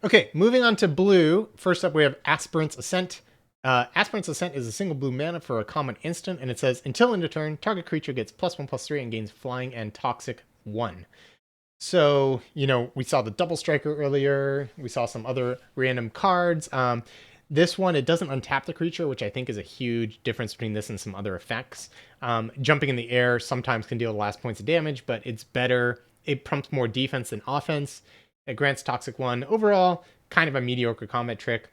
Okay, moving on to blue. First up, we have Aspirant's Ascent. Aspirant's Ascent is a single blue mana for a common instant, and it says, until end of turn, target creature gets +1/+3 and gains Flying and Toxic 1. So, we saw the Double Striker earlier. We saw some other random cards. This one, it doesn't untap the creature, which I think is a huge difference between this and some other effects. Jumping in the air sometimes can deal the last points of damage, but it's better. It prompts more defense than offense. It grants Toxic 1. Overall, kind of a mediocre combat trick.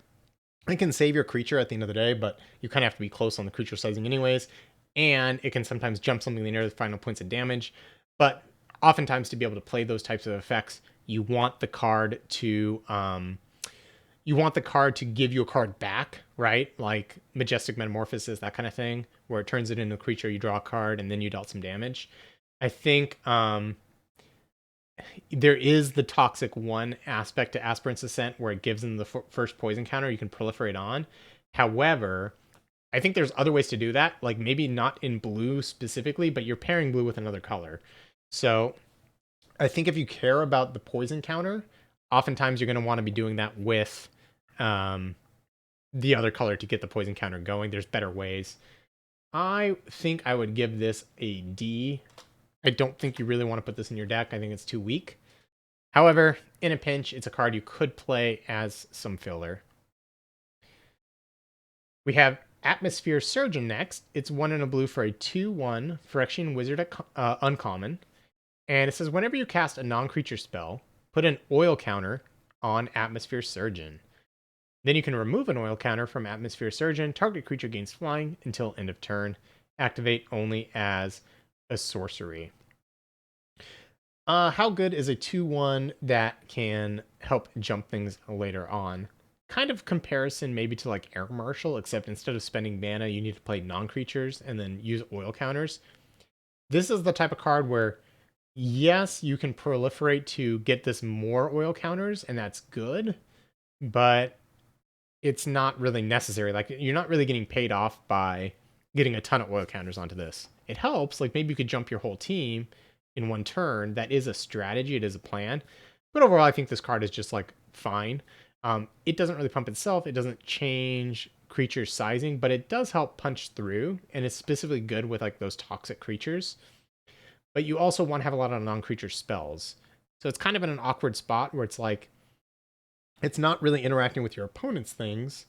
It can save your creature at the end of the day, but you kind of have to be close on the creature sizing anyways. And it can sometimes jump something in the air with final points of damage. But oftentimes, to be able to play those types of effects, you want the card to give you a card back, right? Like Majestic Metamorphosis, that kind of thing, where it turns it into a creature, you draw a card, and then you dealt some damage. I think there is the Toxic 1 aspect to Aspirant's Ascent, where it gives them the first poison counter you can proliferate on. However, I think there's other ways to do that, like maybe not in blue specifically, but you're pairing blue with another color. So I think if you care about the poison counter, oftentimes you're going to want to be doing that with the other color to get the poison counter going. There's better ways. I think I would give this a D. I don't think you really want to put this in your deck. I think it's too weak. However, in a pinch, it's a card you could play as some filler. We have Atmosphere Surgeon next. It's 1 and a blue for a 2/1 Phyrexian Wizard uncommon. And it says, whenever you cast a non-creature spell, put an oil counter on Atmosphere Surgeon. Then you can remove an oil counter from Atmosphere Surgeon. Target creature gains flying until end of turn. Activate only as a sorcery. How good is a 2/1 that can help jump things later on? Kind of comparison maybe to like Air Marshal, except instead of spending mana, you need to play non-creatures and then use oil counters. This is the type of card where, yes, you can proliferate to get this more oil counters, and that's good, but it's not really necessary. Like, you're not really getting paid off by getting a ton of oil counters onto this. It helps, like maybe you could jump your whole team in one turn. That is a strategy, it is a plan. But overall, I think this card is just like fine. It doesn't really pump itself, it doesn't change creature sizing, but it does help punch through, and it's specifically good with like those toxic creatures. But you also want to have a lot of non-creature spells. So it's kind of in an awkward spot where it's like, it's not really interacting with your opponent's things.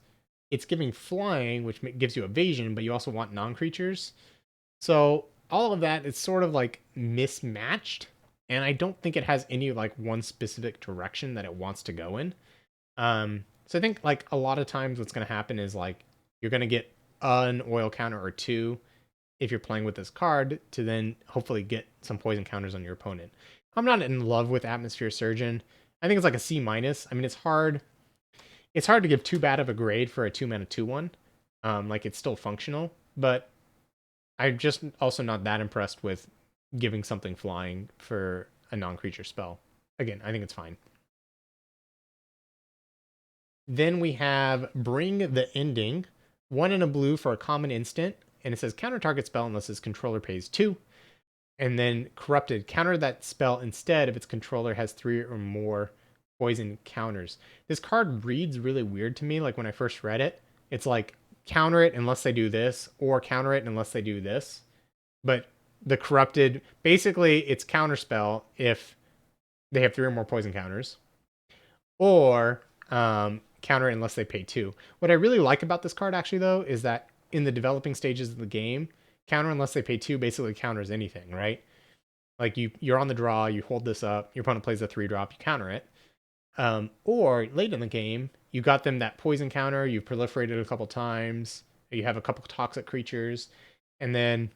It's giving flying, which gives you evasion, but you also want non-creatures. So all of that is sort of like mismatched, and I don't think it has any like one specific direction that it wants to go in. So I think like a lot of times what's going to happen is like you're going to get an oil counter or two if you're playing with this card to then hopefully get some poison counters on your opponent. I'm not in love with Atmosphere Surgeon. I think it's like a C-. I mean, it's hard to give too bad of a grade for a 2-mana 2/1. Like, it's still functional, but I'm just also not that impressed with giving something flying for a non-creature spell. Again, I think it's fine. Then we have Bring the Ending. 1 and a blue for a common instant, and it says counter target spell unless its controller pays 2. And then Corrupted, counter that spell instead if its controller has 3 or more poison counters. This card reads really weird to me. Like when I first read it, it's like counter it unless they do this, or counter it unless they do this. But the Corrupted, basically it's counter spell if they have 3 or more poison counters, or counter it unless they pay 2. What I really like about this card actually though is that in the developing stages of the game, counter unless they pay 2 basically counters anything, right? Like you're on the draw, you hold this up, your opponent plays a 3-drop, you counter it. Or late in the game, you got them that poison counter, you've proliferated a couple times, you have a couple toxic creatures, and then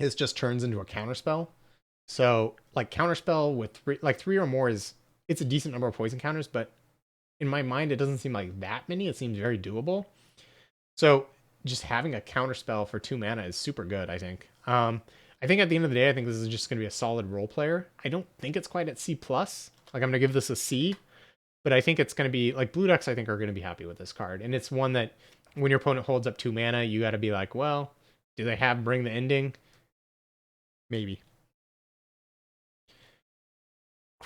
this just turns into a counter spell. So like counter spell with 3 or more it's a decent number of poison counters, but in my mind it doesn't seem like that many. It seems very doable. So just having a counter spell for 2 mana is super good, I think. I think at the end of the day, I think this is just going to be a solid role player. I don't think it's quite at C+. Like, I'm going to give this a C, but I think it's going to be, like, blue decks, I think, are going to be happy with this card. And it's one that, when your opponent holds up 2 mana, you got to be like, well, do they have Bring the Ending? Maybe.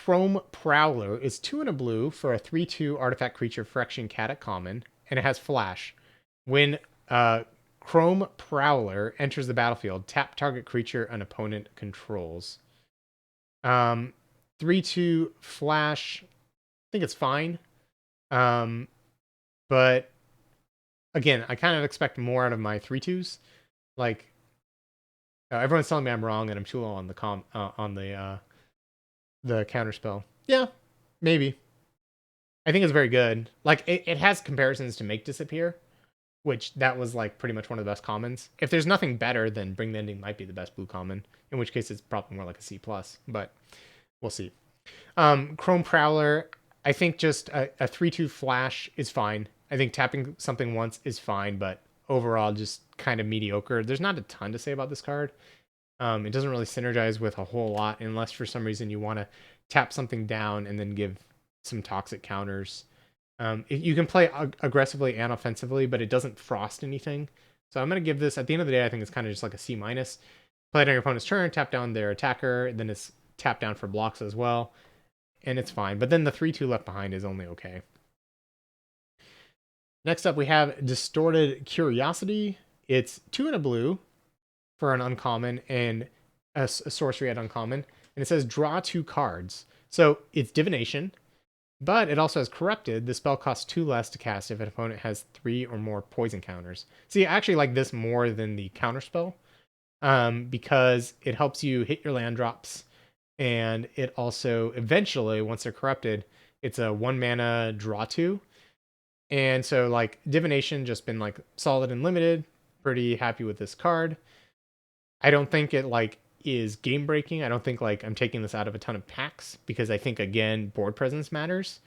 Chrome Prowler is 2 and a blue for a 3/2 artifact creature Phyrexian cat at common, and it has flash. When Chrome Prowler enters the battlefield, tap target creature an opponent controls. 3/2 flash, I think it's fine. But again, I kind of expect more out of my 3/2s. Like, everyone's telling me I'm wrong and I'm too low on the counter spell. Yeah, maybe. I think it's very good. Like, it has comparisons to Make Disappear, which that was like pretty much one of the best commons. If there's nothing better, then Bring the Ending might be the best blue common, in which case it's probably more like a C+, but we'll see. Chrome Prowler, I think just a 3/2 flash is fine. I think tapping something once is fine, but overall just kind of mediocre. There's not a ton to say about this card. It doesn't really synergize with a whole lot unless for some reason you want to tap something down and then give some toxic counters. You can play aggressively and offensively, but it doesn't frost anything. So I'm going to give this, at the end of the day, I think it's kind of just like a C-. Play it on your opponent's turn, tap down their attacker, then it's tap down for blocks as well, and it's fine. But then the 3/2 left behind is only okay. Next up, we have Distorted Curiosity. It's 2 and a blue for an uncommon and a sorcery at uncommon. And it says draw 2 cards. So it's divination, but it also has corrupted. The spell costs 2 less to cast if an opponent has 3 or more poison counters. See, I actually like this more than the counter spell, because it helps you hit your land drops. And it also, eventually, once they're corrupted, it's a 1 mana draw 2. And so, like, divination just been like solid and limited. Pretty happy with this card. I don't think it like is game breaking. I don't think like I'm taking this out of a ton of packs because I think, again, board presence matters.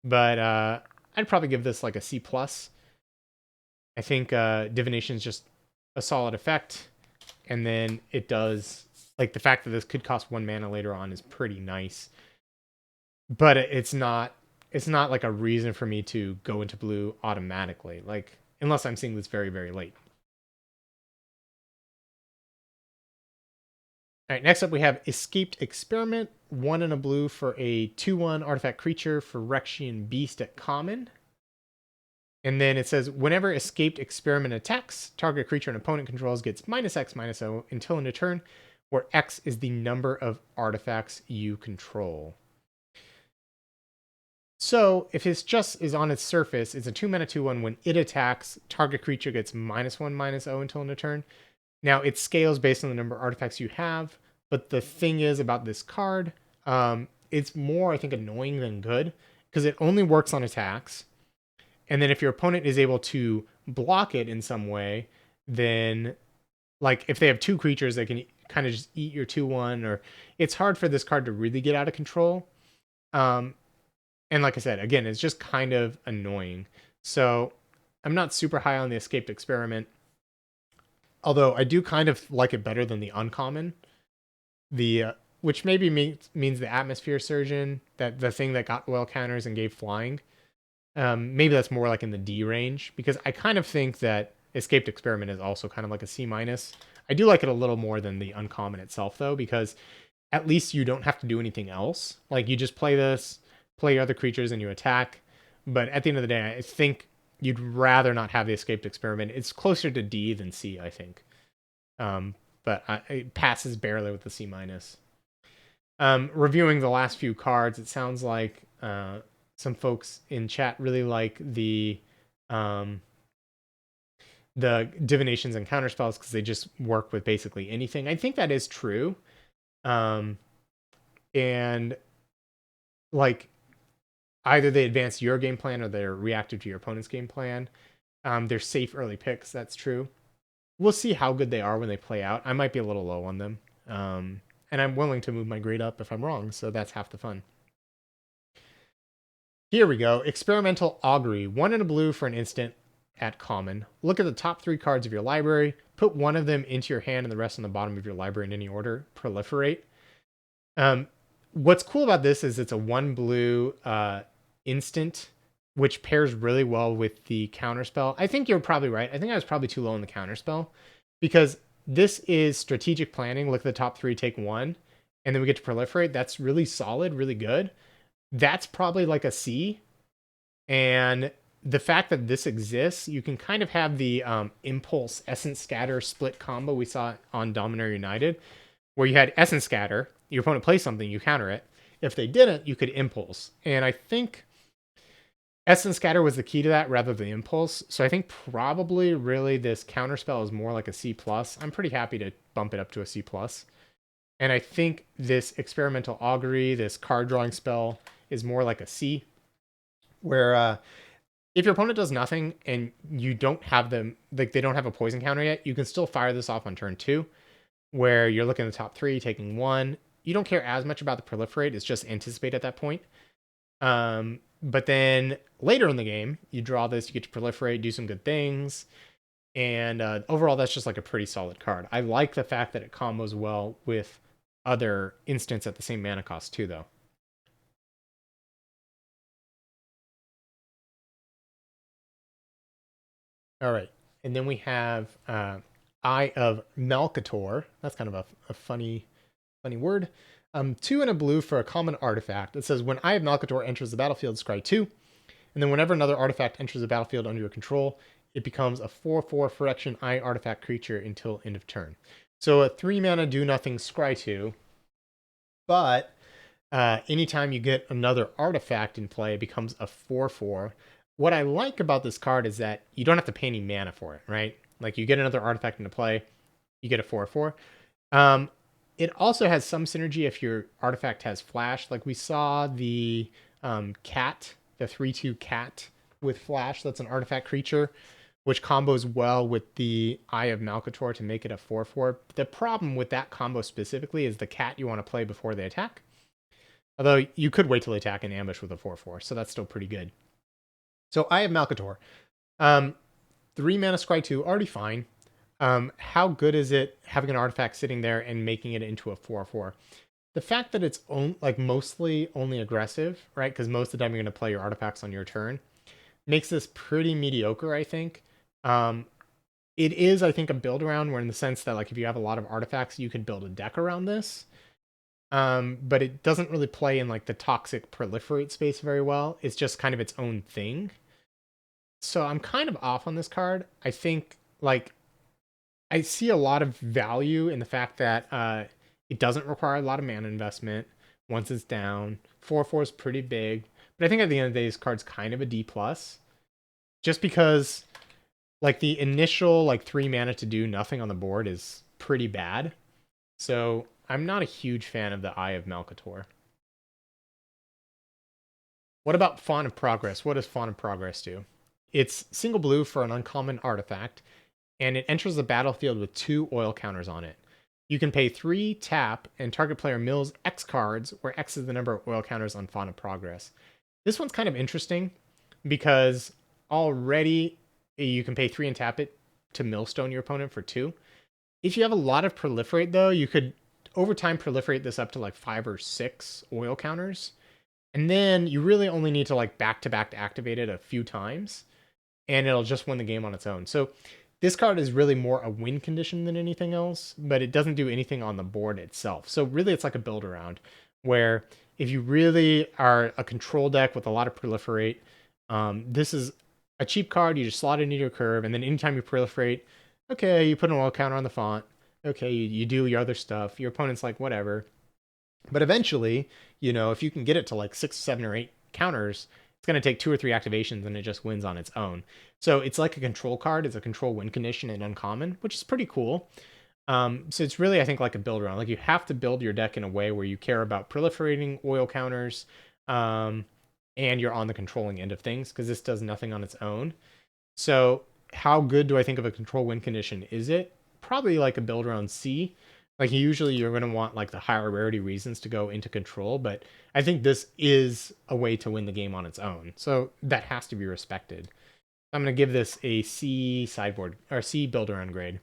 But I'd probably give this like a C+. I think divination is just a solid effect, and then it does, like, the fact that this could cost 1 mana later on is pretty nice. But it's not like a reason for me to go into blue automatically, like, unless I'm seeing this very, very late. All right, next up we have Escaped Experiment, 1 and a blue for a 2/1 artifact creature for Phyrexian Beast at common. And then it says, whenever Escaped Experiment attacks, target creature an opponent controls gets -X/-0 until end of turn, where X is the number of artifacts you control. So if it just is on its surface, it's a 2 mana 2/1. When it attacks, target creature gets -1/-0 until end of turn. Now, it scales based on the number of artifacts you have, but the thing is about this card, it's more, I think, annoying than good, because it only works on attacks. And then if your opponent is able to block it in some way, then, like, if they have 2 creatures, they can kind of just eat your 2/1, or it's hard for this card to really get out of control. And like I said, again, it's just kind of annoying. So I'm not super high on the Escaped Experiment. Although I do kind of like it better than the uncommon, which maybe means the Atmosphere Surgeon, that the thing that got oil counters and gave flying. Maybe that's more like in the D range, because I kind of think that Escaped Experiment is also kind of like a C-. I do like it a little more than the uncommon itself, though, because at least you don't have to do anything else. Like, you just play this, play your other creatures, and you attack. But at the end of the day, I think you'd rather not have the Escaped Experiment. It's closer to D than C, I think. But it passes barely with the C-. Reviewing the last few cards, it sounds like some folks in chat really like the divinations and counterspells because they just work with basically anything. I think that is true. And like, either they advance your game plan or they're reactive to your opponent's game plan. They're safe early picks. That's true. We'll see how good they are when they play out. I might be a little low on them. And I'm willing to move my grade up if I'm wrong. So that's half the fun. Here we go. Experimental Augury. 1 and a blue for an instant at common. Look at the top 3 cards of your library. Put 1 of them into your hand and the rest on the bottom of your library in any order. Proliferate. What's cool about this is it's a 1 blue instant, which pairs really well with the counterspell. I think you're probably right. I think I was probably too low on the counterspell, because this is strategic planning. Look at the top 3, take 1, and then we get to proliferate. That's really solid, really good. That's probably like a C. And the fact that this exists, you can kind of have the impulse essence scatter split combo we saw on Dominator United, where you had essence scatter, your opponent plays something, you counter it. If they didn't, you could impulse. And I think essence scatter was the key to that rather than impulse. So I think probably really this counterspell is more like a C+. I'm pretty happy to bump it up to a C+. And I think this experimental augury, this card drawing spell, is more like a C, where if your opponent does nothing and you don't have them, like they don't have a poison counter yet, you can still fire this off on turn 2, where you're looking at the top 3, taking 1. You don't care as much about the proliferate, it's just anticipate at that point. But then later in the game, you draw this, you get to proliferate, do some good things, and overall that's just like a pretty solid card. I like the fact that it combos well with other instants at the same mana cost too, though. All right, and then we have Eye of Malcator. That's kind of a funny word. 2 and a blue for a common artifact. It says when Eye of Malcator enters the battlefield, scry 2, and then whenever another artifact enters the battlefield under your control, it becomes a 4/4 Phyrexian Eye artifact creature until end of turn. So a 3 mana do nothing scry 2, but anytime you get another artifact in play, it becomes a 4/4. What I like about this card is that you don't have to pay any mana for it, right? Like you get another artifact into play, you get a 4/4. It also has some synergy if your artifact has flash. Like we saw the cat, the 3/2 cat with flash. That's an artifact creature, which combos well with the Eye of Malcator to make it a 4/4. The problem with that combo specifically is the cat you want to play before they attack. Although you could wait till they attack and ambush with a 4/4, so that's still pretty good. So Eye of Malcator. 3 mana scry 2, already fine. How good is it having an artifact sitting there and making it into a 4/4? The fact that it's mostly only aggressive, right? Because most of the time you're going to play your artifacts on your turn, makes this pretty mediocre, I think. It is, I think, a build around where in the sense that like if you have a lot of artifacts, you could build a deck around this. But it doesn't really play in like the toxic proliferate space very well. It's just kind of its own thing. So I'm kind of off on this card. I think like I see a lot of value in the fact that it doesn't require a lot of mana investment once it's down. 4/4 is pretty big, but I think at the end of the day, this card's kind of a D+. Just because like the initial like 3 mana to do nothing on the board is pretty bad. So I'm not a huge fan of the Eye of Malcator. What about Font of Progress? What does Font of Progress do? It's single blue for an uncommon artifact, and it enters the battlefield with 2 oil counters on it. You can pay 3, tap, and target player mills X cards, where X is the number of oil counters on Font of Progress. This one's kind of interesting because already you can pay 3 and tap it to millstone your opponent for 2. If you have a lot of proliferate, though, you could over time proliferate this up to like 5 or 6 oil counters. And then you really only need to like back-to-back activate it a few times, and it'll just win the game on its own. So this card is really more a win condition than anything else, but it doesn't do anything on the board itself. So really it's like a build around where if you really are a control deck with a lot of proliferate, this is a cheap card. You just slot it into your curve, and then anytime you proliferate, okay, you put an oil counter on the font. Okay, you do your other stuff. Your opponent's like, whatever. But eventually, you know, if you can get it to like 6, 7, or 8 counters, it's going to take 2 or 3 activations and it just wins on its own. So it's like a control card. It's a control win condition and uncommon, which is pretty cool. So it's really, I think, like a build around. Like you have to build your deck in a way where you care about proliferating oil counters, and you're on the controlling end of things because this does nothing on its own. So how good do I think of a control win condition is it? Probably like a build around C. Like usually you're going to want like the higher rarity reasons to go into control, but I think this is a way to win the game on its own. So that has to be respected. I'm going to give this a C sideboard or C build around grade.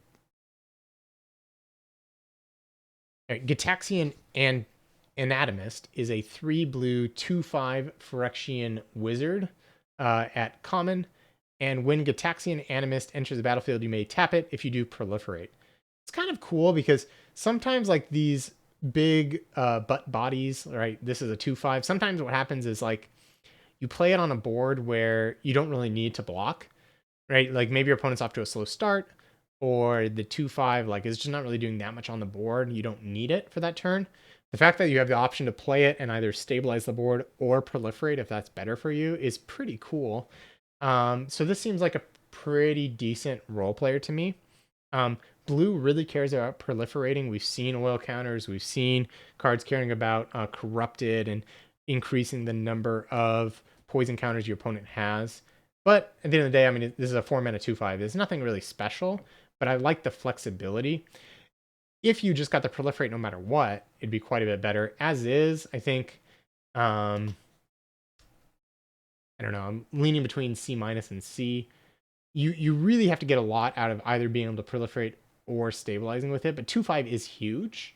All right, Gitaxian and Anatomist is a 3 blue 2/5 Phyrexian wizard at common. And when Gitaxian Animist enters the battlefield, you may tap it. If you do, proliferate. It's kind of cool because sometimes like these big butt bodies, right? This is a 2/5. Sometimes what happens is like you play it on a board where you don't really need to block, right? Like maybe your opponent's off to a slow start, or the 2/5 like is just not really doing that much on the board. You don't need it for that turn. The fact that you have the option to play it and either stabilize the board or proliferate if that's better for you is pretty cool. So this seems like a pretty decent role player to me. Blue really cares about proliferating. We've seen oil counters. We've seen cards caring about corrupted and increasing the number of poison counters your opponent has. But at the end of the day, I mean, this is a 4-mana 2/5. There's nothing really special, but I like the flexibility. If you just got the proliferate no matter what, it'd be quite a bit better. As is, I think, I don't know, I'm leaning between C- and C. You really have to get a lot out of either being able to proliferate or stabilizing with it, but 2/5 is huge.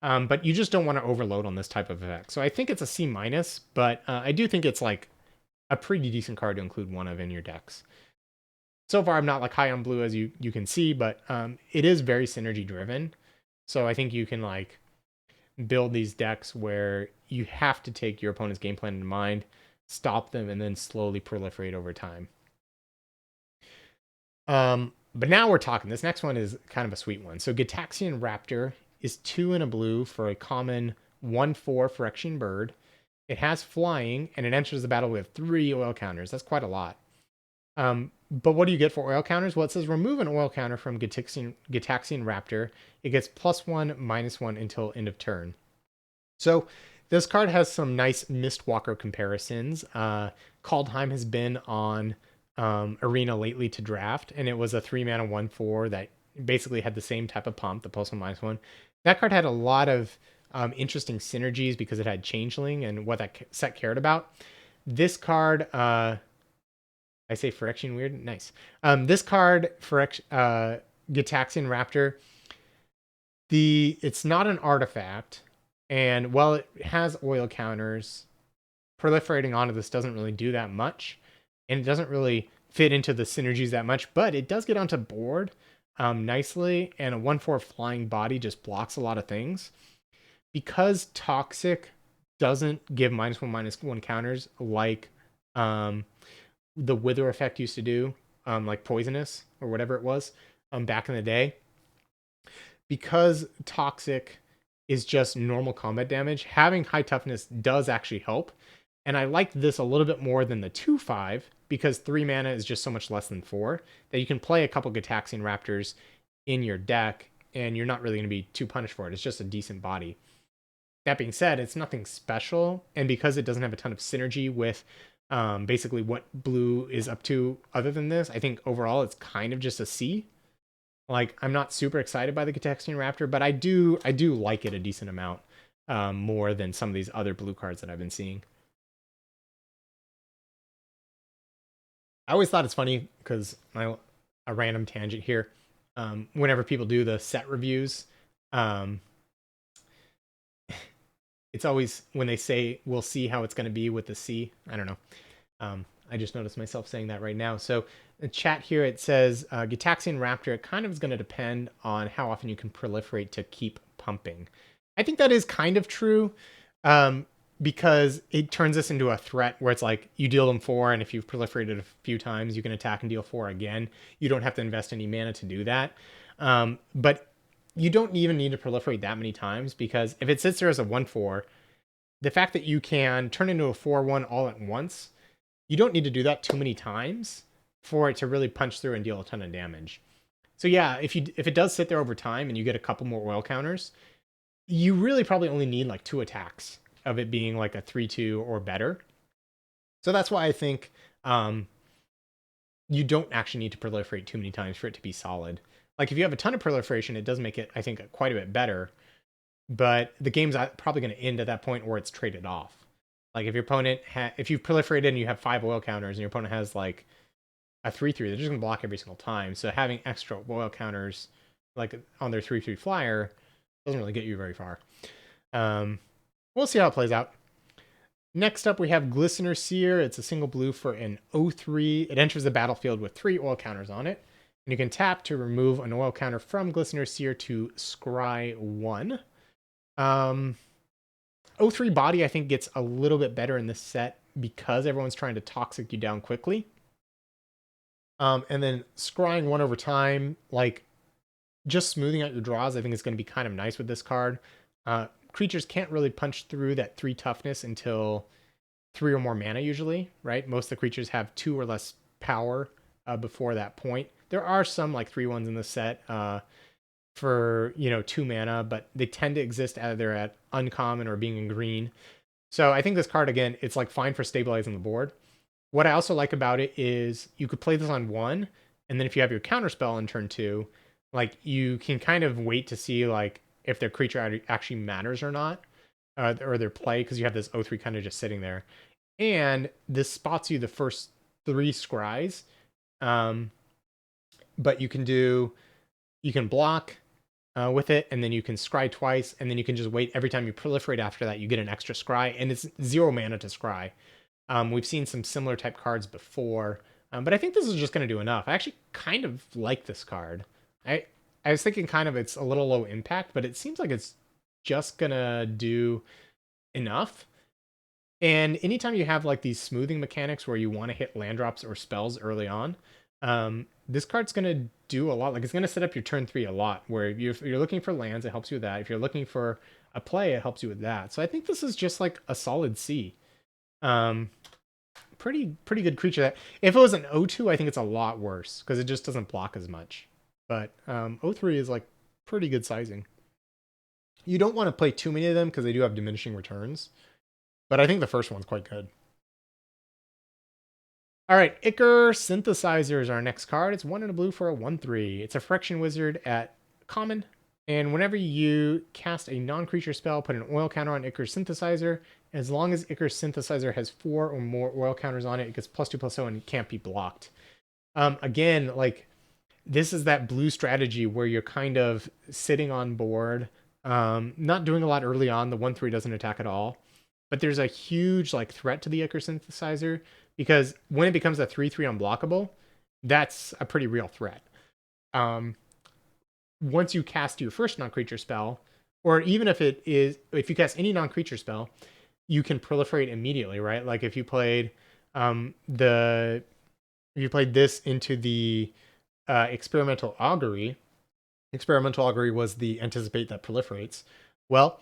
But you just don't want to overload on this type of effect. So I think it's a C-, but I do think it's like a pretty decent card to include one of in your decks. So far, I'm not like high on blue, as you can see, but it is very synergy driven. So I think you can like build these decks where you have to take your opponent's game plan in mind, stop them, and then slowly proliferate over time. But now we're talking. This next one is kind of a sweet one. So Gitaxian Raptor is 2 and a blue for a common 1/4 Phyrexian bird. It has flying, and it enters the battle with 3 oil counters. That's quite a lot. But what do you get for oil counters? Well, it says remove an oil counter from Gitaxian Raptor. It gets +1, -1 until end of turn. So this card has some nice Mistwalker comparisons. Kaldheim has been on Arena lately to draft, and it was a 3-mana 1/4 that basically had the same type of pump, the +1, -1. That card had a lot of interesting synergies because it had Changeling and what that set cared about. This card, I say Phyrexian weird, nice. This card, Gitaxian Raptor, it's not an artifact, and while it has oil counters, proliferating onto this doesn't really do that much, and it doesn't really fit into the synergies that much, but it does get onto board nicely, and a 1/4 flying body just blocks a lot of things. Because Toxic doesn't give -1, -1 counters like the Wither effect used to do, like Poisonous or whatever it was back in the day. Because Toxic is just normal combat damage, having high toughness does actually help. And I like this a little bit more than the 2/5 because 3 mana is just so much less than 4 that you can play a couple Gitaxian Raptors in your deck and you're not really going to be too punished for it. It's just a decent body. That being said, it's nothing special. And because it doesn't have a ton of synergy with basically what blue is up to other than this, I think overall it's kind of just a C. Like, I'm not super excited by the Gitaxian Raptor, but I do like it a decent amount more than some of these other blue cards that I've been seeing. I always thought it's funny because a random tangent here. Whenever people do the set reviews, it's always when they say we'll see how it's going to be with the C. I don't know. I just noticed myself saying that right now. So the chat here, it says Gitaxian Raptor, it kind of is going to depend on how often you can proliferate to keep pumping. I think that is kind of true because it turns this into a threat where it's like you deal them 4, and if you've proliferated a few times, you can attack and deal 4 again. You don't have to invest any mana to do that. But you don't even need to proliferate that many times because if it sits there as a 1/4, the fact that you can turn into a 4/1 all at once, you don't need to do that too many times for it to really punch through and deal a ton of damage. So yeah, if it does sit there over time and you get a couple more oil counters, you really probably only need like 2 attacks of it being like a 3/2 or better. So that's why I think you don't actually need to proliferate too many times for it to be solid. Like if you have a ton of proliferation, it does make it, I think, quite a bit better. But the game's probably going to end at that point where it's traded off. Like if your opponent, if you've proliferated and you have 5 oil counters and your opponent has like a 3/3, they're just going to block every single time. So having extra oil counters like on their 3/3 flyer doesn't really get you very far. We'll see how it plays out. Next up, we have Glistener Seer. It's a single blue for an 0/3. It enters the battlefield with 3 oil counters on it. And you can tap to remove an oil counter from Glistener Seer to scry 1. Um, O3 body, I think, gets a little bit better in this set because everyone's trying to toxic you down quickly. And then scrying 1 over time, like just smoothing out your draws, I think is going to be kind of nice with this card. Creatures can't really punch through that 3 toughness until 3 or more mana usually, right? Most of the creatures have 2 or less power before that point. There are some like 3/1s in the set for 2 mana, but they tend to exist either at uncommon or being in green. So I think this card, again, it's like fine for stabilizing the board. What I also like about it is you could play this on 1, and then if you have your counterspell on turn 2, like you can kind of wait to see like if their creature actually matters or not, or their play, because you have this O3 kind of just sitting there. And this spots you the first 3 scries. But you can block with it, and then you can scry twice, and then you can just wait. Every time you proliferate after that, you get an extra scry, and it's 0 mana to scry. We've seen some similar type cards before, but I think this is just going to do enough. I actually kind of like this card. I was thinking kind of it's a little low impact, but it seems like it's just going to do enough. And anytime you have like these smoothing mechanics where you want to hit land drops or spells early on, this card's going to do a lot. Like it's going to set up your turn 3 a lot, where if you're looking for lands, it helps you with that. If you're looking for a play, it helps you with that. So I think this is just like a solid C. Pretty good creature. That if it was an O2, I think it's a lot worse because it just doesn't block as much. But O3 is like pretty good sizing. You don't want to play too many of them because they do have diminishing returns. But I think the first one's quite good. All right, Ichor Synthesizer is our next card. It's 1 and a blue for a 1/3. It's a Phyrexian wizard at common. And whenever you cast a non-creature spell, put an oil counter on Ichor Synthesizer. As long as Ichor Synthesizer has 4 or more oil counters on it, it gets +2/+0 and it can't be blocked. Again, like this is that blue strategy where you're kind of sitting on board, not doing a lot early on. The 1/3 doesn't attack at all. But there's a huge like threat to the Ichor Synthesizer because when it becomes a 3/3 unblockable, that's a pretty real threat. Once you cast your first non-creature spell, or even if you cast any non-creature spell, you can proliferate immediately, right? Like if you played this into the experimental augury. Experimental augury was the anticipate that proliferates. Well,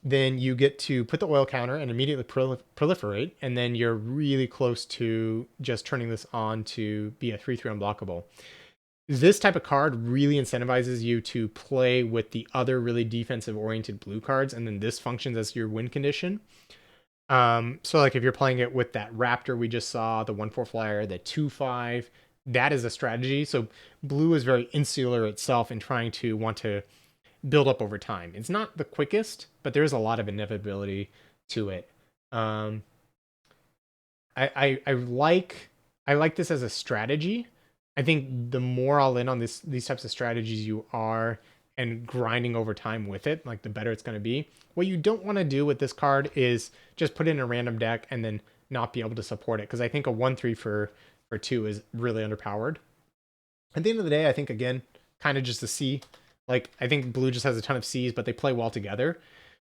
then you get to put the oil counter and immediately proliferate, and then you're really close to just turning this on to be a 3/3 unblockable. This type of card really incentivizes you to play with the other really defensive oriented blue cards, and then this functions as your win condition. So like if you're playing it with that Raptor we just saw, the 1/4 flyer, the 2/5, that is a strategy. So blue is very insular itself in trying to want to build up over time. It's not the quickest, but there's a lot of inevitability to it. I like this as a strategy. I think the more all in on these types of strategies you are and grinding over time with it, like the better it's going to be. What you don't want to do with this card is just put it in a random deck and then not be able to support it, because I think a 1/3 for 2 is really underpowered. At the end of the day, I think again, kind of just a C. Like I think blue just has a ton of C's, but they play well together.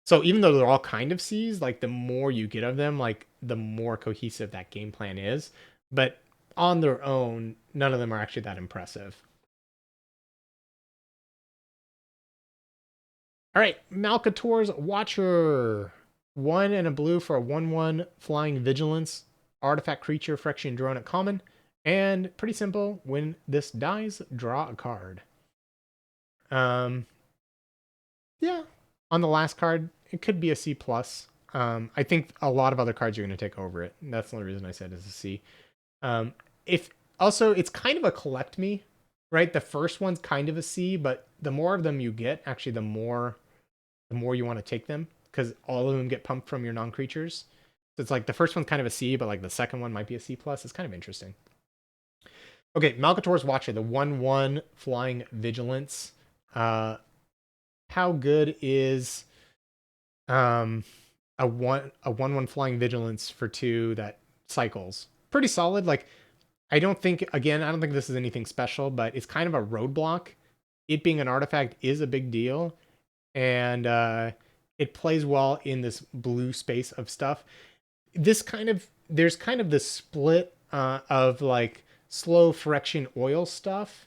So even though they're all kind of C's, like the more you get of them, like the more cohesive that game plan is. But on their own, none of them are actually that impressive. All right, Malcator's Watcher. 1 and a blue for a 1/1 flying vigilance. Artifact creature, Phyrexian drone at common. And pretty simple, when this dies, draw a card. Yeah, on the last card, it could be a C plus. I think a lot of other cards are going to take over it. That's the only reason I said it's a C. If also, it's kind of a collect me, right? The first one's kind of a C, but the more of them you get, actually, the more you want to take them, because all of them get pumped from your non-creatures. So it's like the first one's kind of a C, but like the second one might be a C plus. It's kind of interesting. Okay, Malcator's Watcher, the 1/1 flying vigilance. How good is a 1/1 flying vigilance for 2 that cycles? Pretty solid. Like I don't think this is anything special, but it's kind of a roadblock. It being an artifact is a big deal, and It plays well in this blue space of stuff. There's kind of this split of like slow Phyrexian oil stuff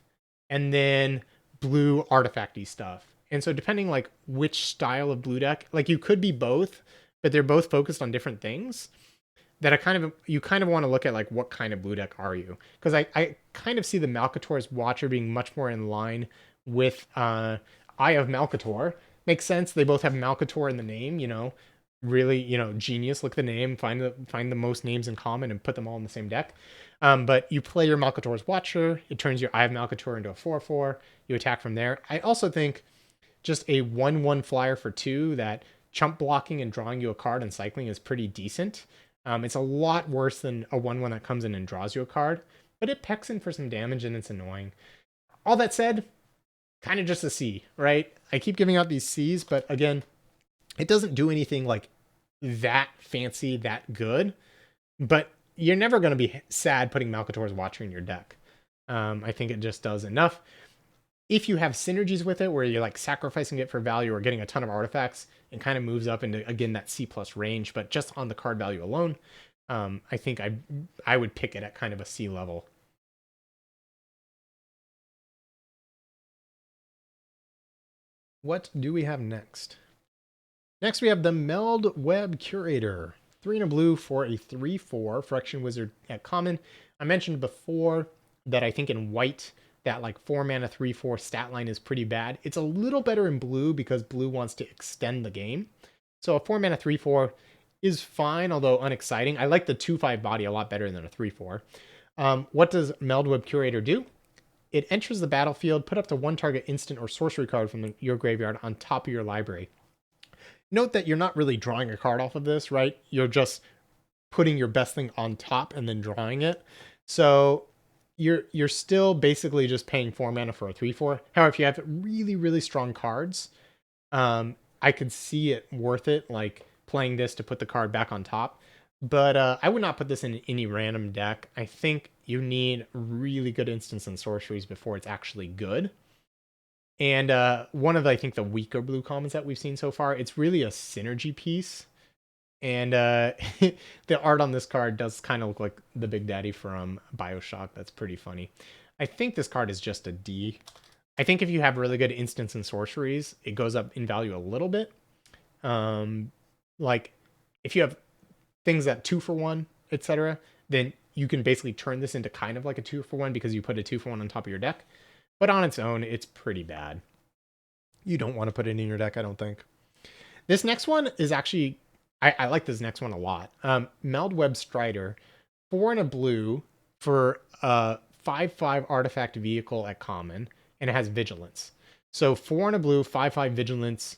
and then blue artifacty stuff. And so depending like which style of blue deck, like you could be both, but they're both focused on different things. That you kind of want to look at like what kind of blue deck are you? Because I kind of see the Malcator's Watcher being much more in line with Eye of Malcator. Makes sense. They both have Malcator in the name, really, genius. Look at the name, find the most names in common and put them all in the same deck. But you play your Malcator's Watcher, it turns your Eye of Malcator into a 4/4. You attack from there. I also think just a 1/1 flyer for 2 that chump blocking and drawing you a card and cycling is pretty decent. It's a lot worse than a 1/1 that comes in and draws you a card, but it pecks in for some damage and it's annoying. All that said, kind of just a C, right? I keep giving out these C's, but again, it doesn't do anything like that fancy, that good. But you're never going to be sad putting Malcator's Watcher in your deck. I think it just does enough. If you have synergies with it where you're like sacrificing it for value or getting a ton of artifacts, it kind of moves up into, again, that C+ range, but just on the card value alone, I think I would pick it at kind of a C level. What do we have next? Next, we have the Meld Web Curator. 3 and a blue for a 3/4 Phyrexian Wizard at common. I mentioned before that I think in white, that like 4 mana 3/4 stat line is pretty bad. It's a little better in blue because blue wants to extend the game. So a 4 mana 3/4 is fine, although unexciting. I like the 2/5 body a lot better than a 3/4. What does Meld Web Curator do? It enters the battlefield, put up to 1 target instant or sorcery card from your graveyard on top of your library. Note that you're not really drawing a card off of this, right? You're just putting your best thing on top and then drawing it. So you're still basically just paying 4 mana for a 3/4. However, if you have really, really strong cards, I could see it worth it, like playing this to put the card back on top. But I would not put this in any random deck. I think you need really good instants and sorceries before it's actually good. And one of, I think, the weaker blue commons that we've seen so far, it's really a synergy piece. And the art on this card does kind of look like the Big Daddy from Bioshock. That's pretty funny. I think this card is just a D. I think if you have really good instants and sorceries, it goes up in value a little bit. Like if you have things that 2-for-1, etc., then you can basically turn this into kind of like a 2-for-1 because you put a 2-for-1 on top of your deck. But on its own, it's pretty bad. You don't want to put it in your deck, I don't think. This next one is actually, I like this next one a lot. Meld Web Strider, 4 and a blue for a 5/5 artifact vehicle at common, and it has vigilance. So 4 and a blue, 5/5 vigilance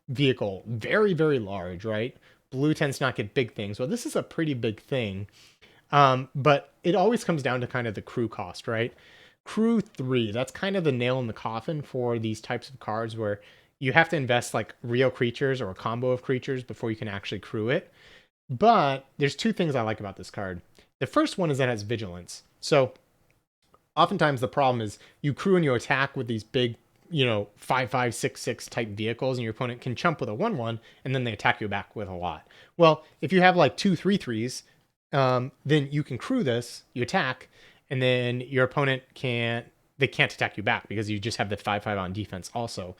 vehicle. Very, very large, right? Blue tends to not get big things. Well, this is a pretty big thing. But it always comes down to kind of the crew cost, right? Crew 3, that's kind of the nail in the coffin for these types of cards where you have to invest like real creatures or a combo of creatures before you can actually crew it. But there's 2 things I like about this card. The first one is that it has vigilance. So oftentimes the problem is you crew and you attack with these big, 5/5, 6/6 type vehicles, and your opponent can chump with a 1/1, and then they attack you back with a lot. Well, if you have like 2 3/3s, then you can crew this, you attack, and then your opponent can't attack you back because you just have the 5/5 on defense also.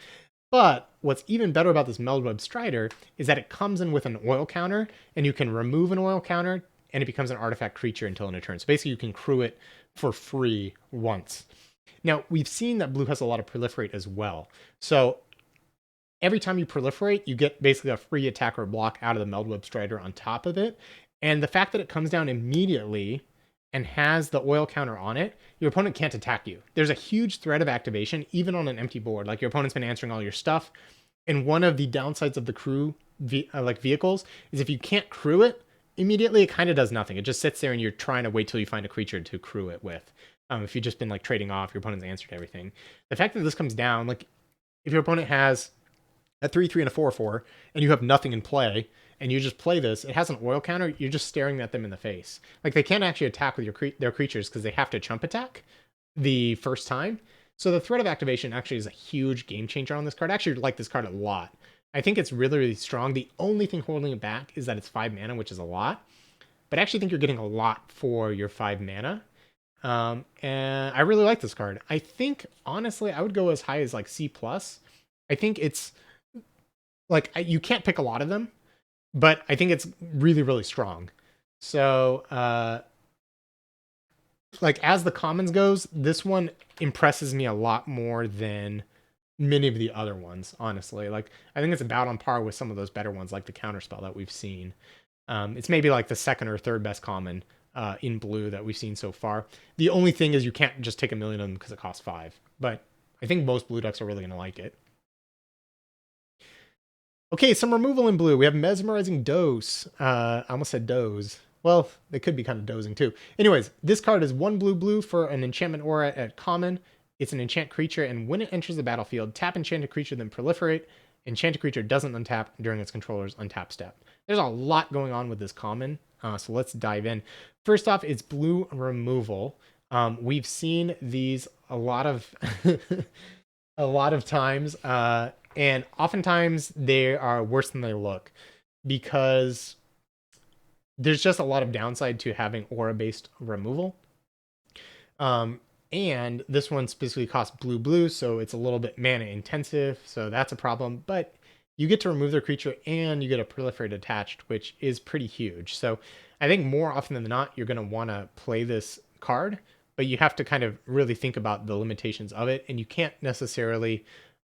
But what's even better about this Meld Web Strider is that it comes in with an oil counter, and you can remove an oil counter, and it becomes an artifact creature until end of turn. So basically, you can crew it for free once. Now, we've seen that blue has a lot of proliferate as well. So every time you proliferate, you get basically a free attack or block out of the Meld Web Strider on top of it. And the fact that it comes down immediately and has the oil counter on it, your opponent can't attack you. There's a huge threat of activation, even on an empty board. Like your opponent's been answering all your stuff. And one of the downsides of the crew vehicles is if you can't crew it immediately, it kind of does nothing. It just sits there and you're trying to wait till you find a creature to crew it with. If you've just been like trading off, your opponent's answered everything. The fact that this comes down, like if your opponent has a 3/3 and a 4/4, and you have nothing in play, and you just play this, it has an oil counter, you're just staring at them in the face. Like they can't actually attack with their creatures because they have to chump attack the first time. So the threat of activation actually is a huge game changer on this card. I actually like this card a lot. I think it's really, really strong. The only thing holding it back is that it's 5 mana, which is a lot. But I actually think you're getting a lot for your 5 mana. And I really like this card. I think, honestly, I would go as high as like C+. I think it's like you can't pick a lot of them, but I think it's really, really strong. So, like as the commons goes, this one impresses me a lot more than many of the other ones, honestly. Like I think it's about on par with some of those better ones, like the counterspell that we've seen. It's maybe like the second or third best common in blue that we've seen so far. The only thing is you can't just take a million of them because it costs 5. But I think most blue decks are really going to like it. Okay, some removal in blue. We have Mesmerizing Dose. I almost said Doze. Well, they could be kind of dozing too. Anyways, this card is 1 blue blue for an enchantment aura at common. It's an enchant creature, and when it enters the battlefield, tap enchanted creature, then proliferate. Enchanted creature doesn't untap during its controller's untap step. There's a lot going on with this common, so let's dive in. First off, it's blue removal. We've seen these a lot of a lot of times, and oftentimes they are worse than they look because there's just a lot of downside to having aura-based removal. And this one specifically costs blue blue, so it's a little bit mana intensive, so that's a problem. But you get to remove their creature and you get a proliferate attached, which is pretty huge. So I think more often than not, you're going to want to play this card, but you have to kind of really think about the limitations of it, and you can't necessarily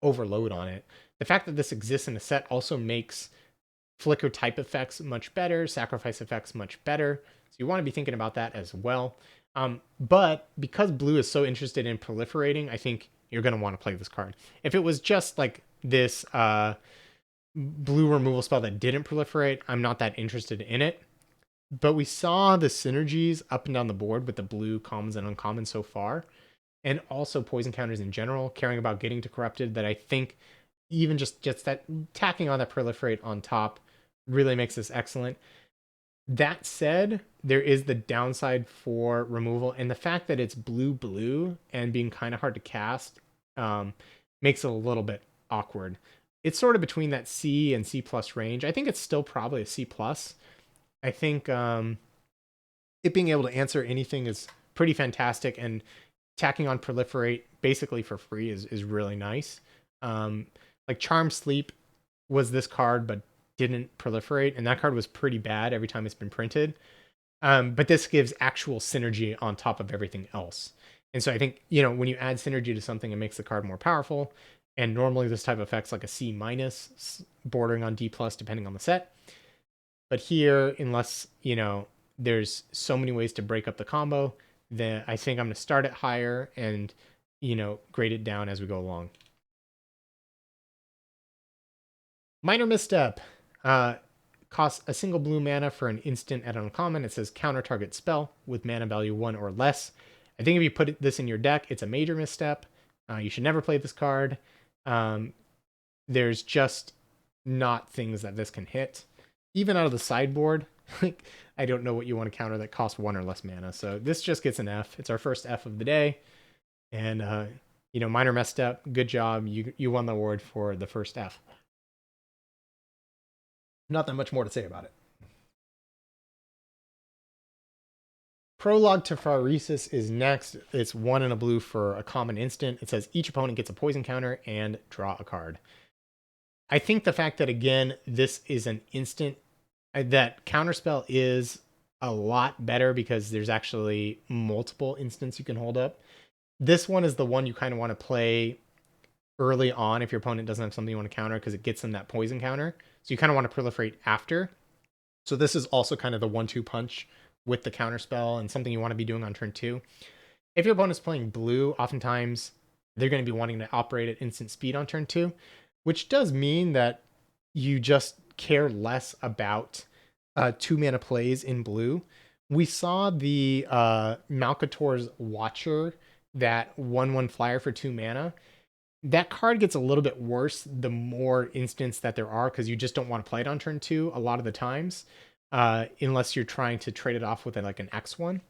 overload on it. The fact that this exists in a set also makes flicker type effects much better, sacrifice effects much better. So you want to be thinking about that as well. But because blue is so interested in proliferating, I think you're going to want to play this card. If it was just like this blue removal spell that didn't proliferate, I'm not that interested in it. But we saw the synergies up and down the board with the blue commons and uncommons so far, and also poison counters in general, caring about getting to corrupted, that I think even just that tacking on that proliferate on top really makes this excellent. That said, there is the downside for removal, and the fact that it's blue blue and being kind of hard to cast makes it a little bit awkward. It's sort of between that C and C plus range. I think it's still probably a C plus. I think it being able to answer anything is pretty fantastic, and tacking on proliferate basically for free is really nice. Like Charm Sleep was this card, but didn't proliferate, and that card was pretty bad every time it's been printed. But this gives actual synergy on top of everything else. And so I think, when you add synergy to something, it makes the card more powerful. And normally this type of effect's like a C minus, bordering on D plus, depending on the set. But here, unless, there's so many ways to break up the combo, then I think I'm going to start it higher and, grade it down as we go along. Minor Misstep. Costs a single blue mana for an instant at uncommon. It says counter target spell with mana value 1 or less. I think if you put this in your deck, it's a major misstep. You should never play this card. There's just not things that this can hit. Even out of the sideboard, I don't know what you want to counter that costs 1 or less mana. So this just gets an F. It's our first F of the day. And, minor misstep. Good job. You won the award for the first F. Not that much more to say about it. Prologue to Phyrexia is next. It's 1 and a blue for a common instant. It says each opponent gets a poison counter and draw a card. I think the fact that, again, this is an instant, that counterspell is a lot better because there's actually multiple instants you can hold up. This one is the one you kind of want to play early on if your opponent doesn't have something you want to counter, because it gets them that poison counter. So you kind of want to proliferate after. So this is also kind of the 1-2 punch with the counterspell and something you want to be doing on turn 2. If your opponent's playing blue, oftentimes they're going to be wanting to operate at instant speed on turn 2, which does mean that you just care less about 2 mana plays in blue. We saw the Malcator's Watcher, that 1/1 flyer for 2 mana. That card gets a little bit worse the more instants that there are, because you just don't want to play it on turn 2 a lot of the times, unless you're trying to trade it off with like an X1.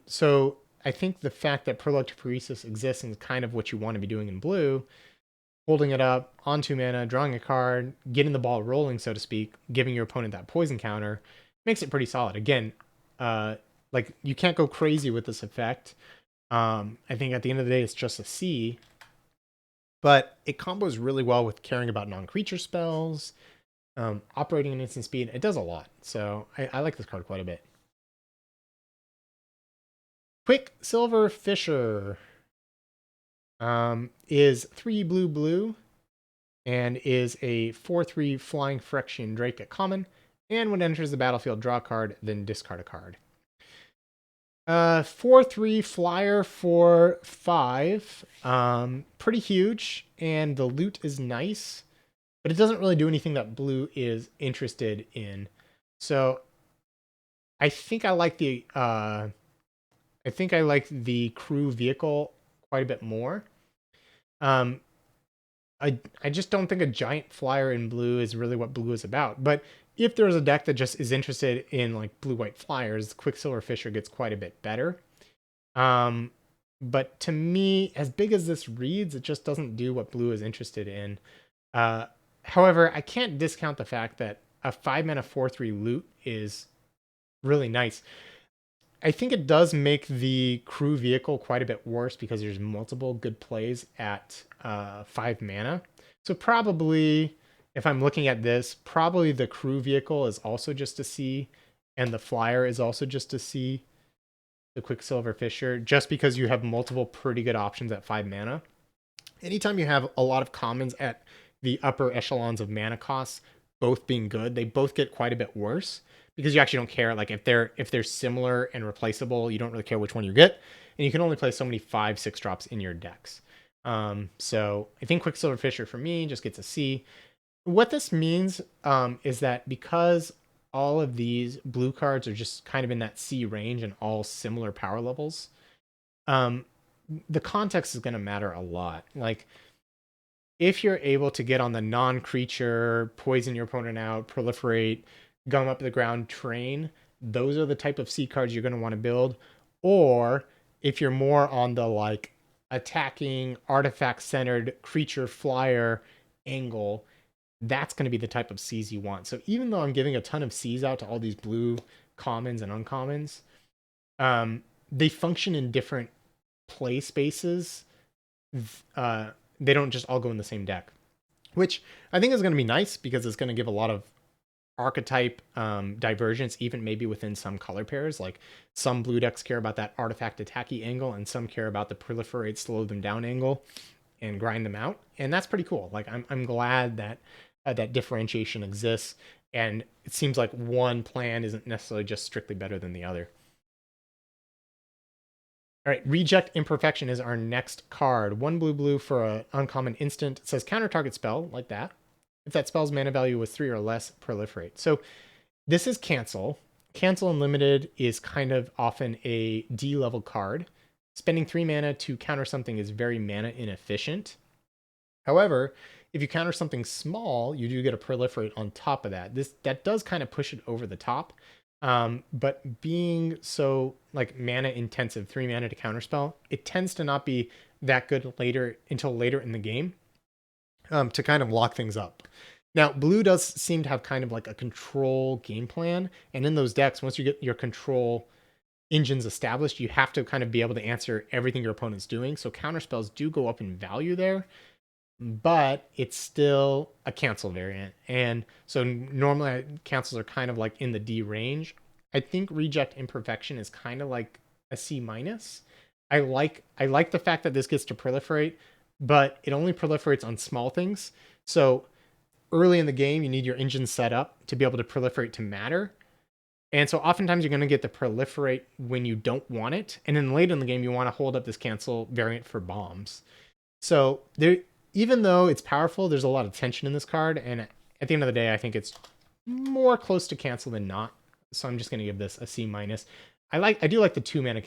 So I think the fact that Prologue to Phyrexia exists and is kind of what you want to be doing in blue holding it up on 2 mana, drawing a card, getting the ball rolling, so to speak, giving your opponent that poison counter, makes it pretty solid. Again, like you can't go crazy with this effect. I think at the end of the day, it's just a C, but it combos really well with caring about non-creature spells, operating in instant speed. It does a lot, so I like this card quite a bit. Quicksilver Fisher is 3 blue blue and is a 4/3 flying Phyrexian Drake at common. And when it enters the battlefield, draw a card, then discard a card. 4/3 flyer for 5. Pretty huge, and the loot is nice, but it doesn't really do anything that blue is interested in. So I think I like the crew vehicle quite a bit more. I just don't think a giant flyer in blue is really what blue is about. But if there's a deck that just is interested in like blue-white flyers, Quicksilver Fisher gets quite a bit better. But to me, as big as this reads, it just doesn't do what blue is interested in. However, I can't discount the fact that a 5-mana 4/3 loot is really nice. I think it does make the crew vehicle quite a bit worse because there's multiple good plays at 5 mana. So probably, if I'm looking at this, probably the crew vehicle is also just a C, and the flyer is also just a C, the Quicksilver Fisher, just because you have multiple pretty good options at 5 mana. Anytime you have a lot of commons at the upper echelons of mana costs, both being good, they both get quite a bit worse because you actually don't care. Like if they're similar and replaceable, you don't really care which one you get, and you can only play so many 5/6 drops in your decks. So I think Quicksilver Fisher for me just gets a C. What this means is that because all of these blue cards are just kind of in that C range and all similar power levels, the context is going to matter a lot. Like if you're able to get on the non-creature, poison your opponent out, proliferate, gum up the ground train, those are the type of C cards you're going to want to build. Or if you're more on the like attacking, artifact-centered creature flyer angle, that's going to be the type of C's you want. So even though I'm giving a ton of C's out to all these blue commons and uncommons, they function in different play spaces. They don't just all go in the same deck, which I think is going to be nice because it's going to give a lot of archetype divergence, even maybe within some color pairs. Like some blue decks care about that artifact attacky angle, and some care about the proliferate, slow them down angle, and grind them out. And that's pretty cool. Like I'm glad that that differentiation exists, and it seems like one plan isn't necessarily just strictly better than the other. All right, Reject Imperfection is our next card. 1 blue blue for an uncommon instant. It says counter target spell, like that. If that spell's mana value was 3 or less, proliferate. So this is cancel. Cancel Unlimited is kind of often a D level card. Spending 3 mana to counter something is very mana inefficient. However, if you counter something small, you do get a proliferate on top of that. That does kind of push it over the top. But being so like mana intensive, 3 mana to counterspell, it tends to not be that good until later in the game to kind of lock things up. Now, blue does seem to have kind of like a control game plan, and in those decks, once you get your control engines established, you have to kind of be able to answer everything your opponent's doing. So counterspells do go up in value there, but it's still a cancel variant. And so normally cancels are kind of like in the D range. I think Reject Imperfection is kind of like a C minus. I like the fact that this gets to proliferate, but it only proliferates on small things. So early in the game, you need your engine set up to be able to proliferate to matter. And so oftentimes you're going to get the proliferate when you don't want it. And then late in the game, you want to hold up this cancel variant for bombs. So there, even though it's powerful, there's a lot of tension in this card. And at the end of the day, I think it's more close to cancel than not. So I'm just going to give this a C minus. I do like the 2 mana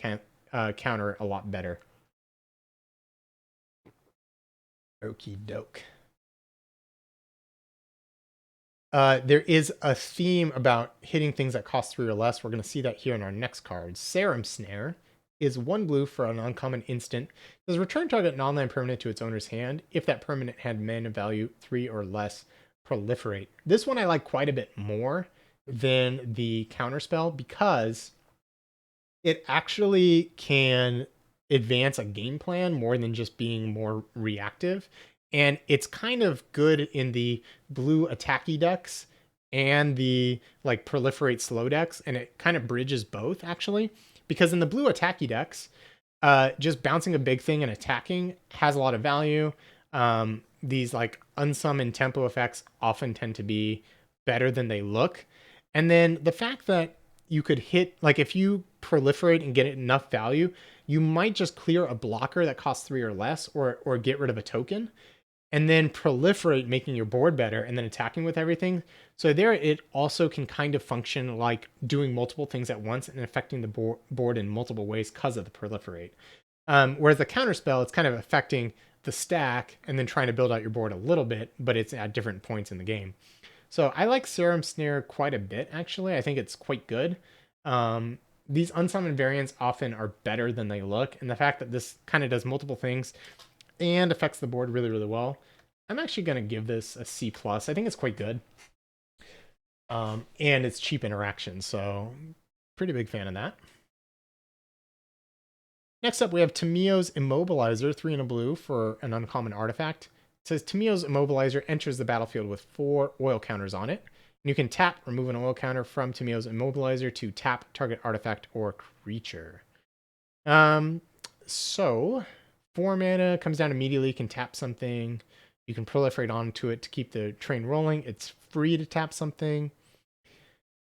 counter a lot better. Okie doke. There is a theme about hitting things that cost 3 or less. We're going to see that here in our next card. Serum Snare is 1 blue for an uncommon instant. It says return target non-land permanent to its owner's hand if that permanent had mana value 3 or less. Proliferate. This one I like quite a bit more than the counterspell because it actually can advance a game plan more than just being more reactive. And it's kind of good in the blue attacky decks and the like proliferate slow decks, and it kind of bridges both actually. Because in the blue attacky decks, just bouncing a big thing and attacking has a lot of value. These like unsummoned tempo effects often tend to be better than they look. And then the fact that you could hit, like if you proliferate and get enough value, you might just clear a blocker that costs 3 or less, or get rid of a token, and then proliferate, making your board better, and then attacking with everything. So there, it also can kind of function like doing multiple things at once and affecting the board in multiple ways because of the proliferate. Whereas the counterspell, it's kind of affecting the stack and then trying to build out your board a little bit, but it's at different points in the game. So I like Serum Snare quite a bit, actually. I think it's quite good. These unsummoned variants often are better than they look, and the fact that this kind of does multiple things and affects the board really, really well, I'm actually going to give this a C+. I think it's quite good. And it's cheap interaction, so pretty big fan of that. Next up, we have Tamio's Immobilizer, 3 and a blue for an uncommon artifact. It says Tamio's Immobilizer enters the battlefield with 4 oil counters on it. And you can tap, remove an oil counter from Tamio's Immobilizer to tap target artifact or creature. So 4 mana comes down immediately, can tap something. You can proliferate onto it to keep the train rolling. It's free to tap something.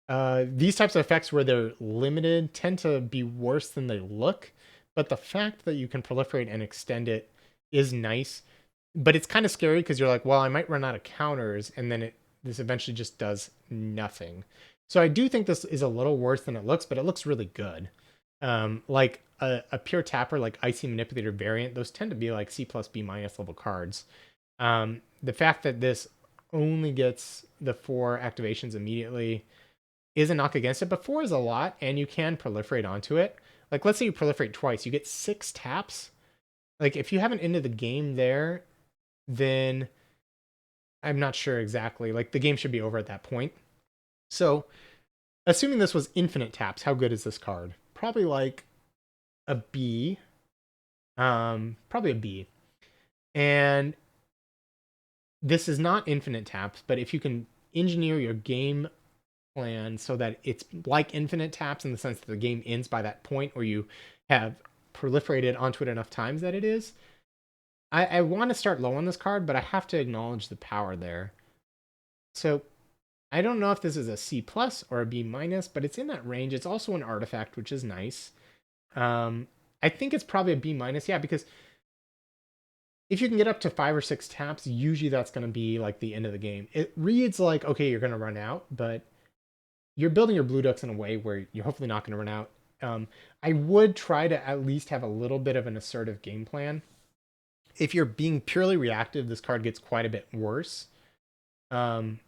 These types of effects where they're limited tend to be worse than they look, but the fact that you can proliferate and extend it is nice. But it's kind of scary because you're like, well, I might run out of counters, and then this eventually just does nothing. So I do think this is a little worse than it looks, but it looks really good. Like a pure tapper, like Icy Manipulator variant, those tend to be like C plus B minus level cards. The fact that this only gets the 4 activations immediately is a knock against it, but 4 is a lot, and you can proliferate onto it. Like, let's say you proliferate twice, you get 6 taps. Like, if you have an end of the game there, then I'm not sure exactly. Like, the game should be over at that point. So, assuming this was infinite taps, how good is this card? Probably like a B. Probably a B. And this is not infinite taps, but if you can engineer your game plan so that it's like infinite taps in the sense that the game ends by that point, or you have proliferated onto it enough times that it is. I want to start low on this card, but I have to acknowledge the power there. So I don't know if this is a C plus or a B minus, but it's in that range. It's also an artifact, which is nice. I think it's probably a B minus, yeah, because if you can get up to 5 or 6 taps, usually that's going to be like the end of the game. It reads like, okay, you're going to run out, but you're building your blue ducks in a way where you're hopefully not going to run out. I would try to at least have a little bit of an assertive game plan. If you're being purely reactive, this card gets quite a bit worse. I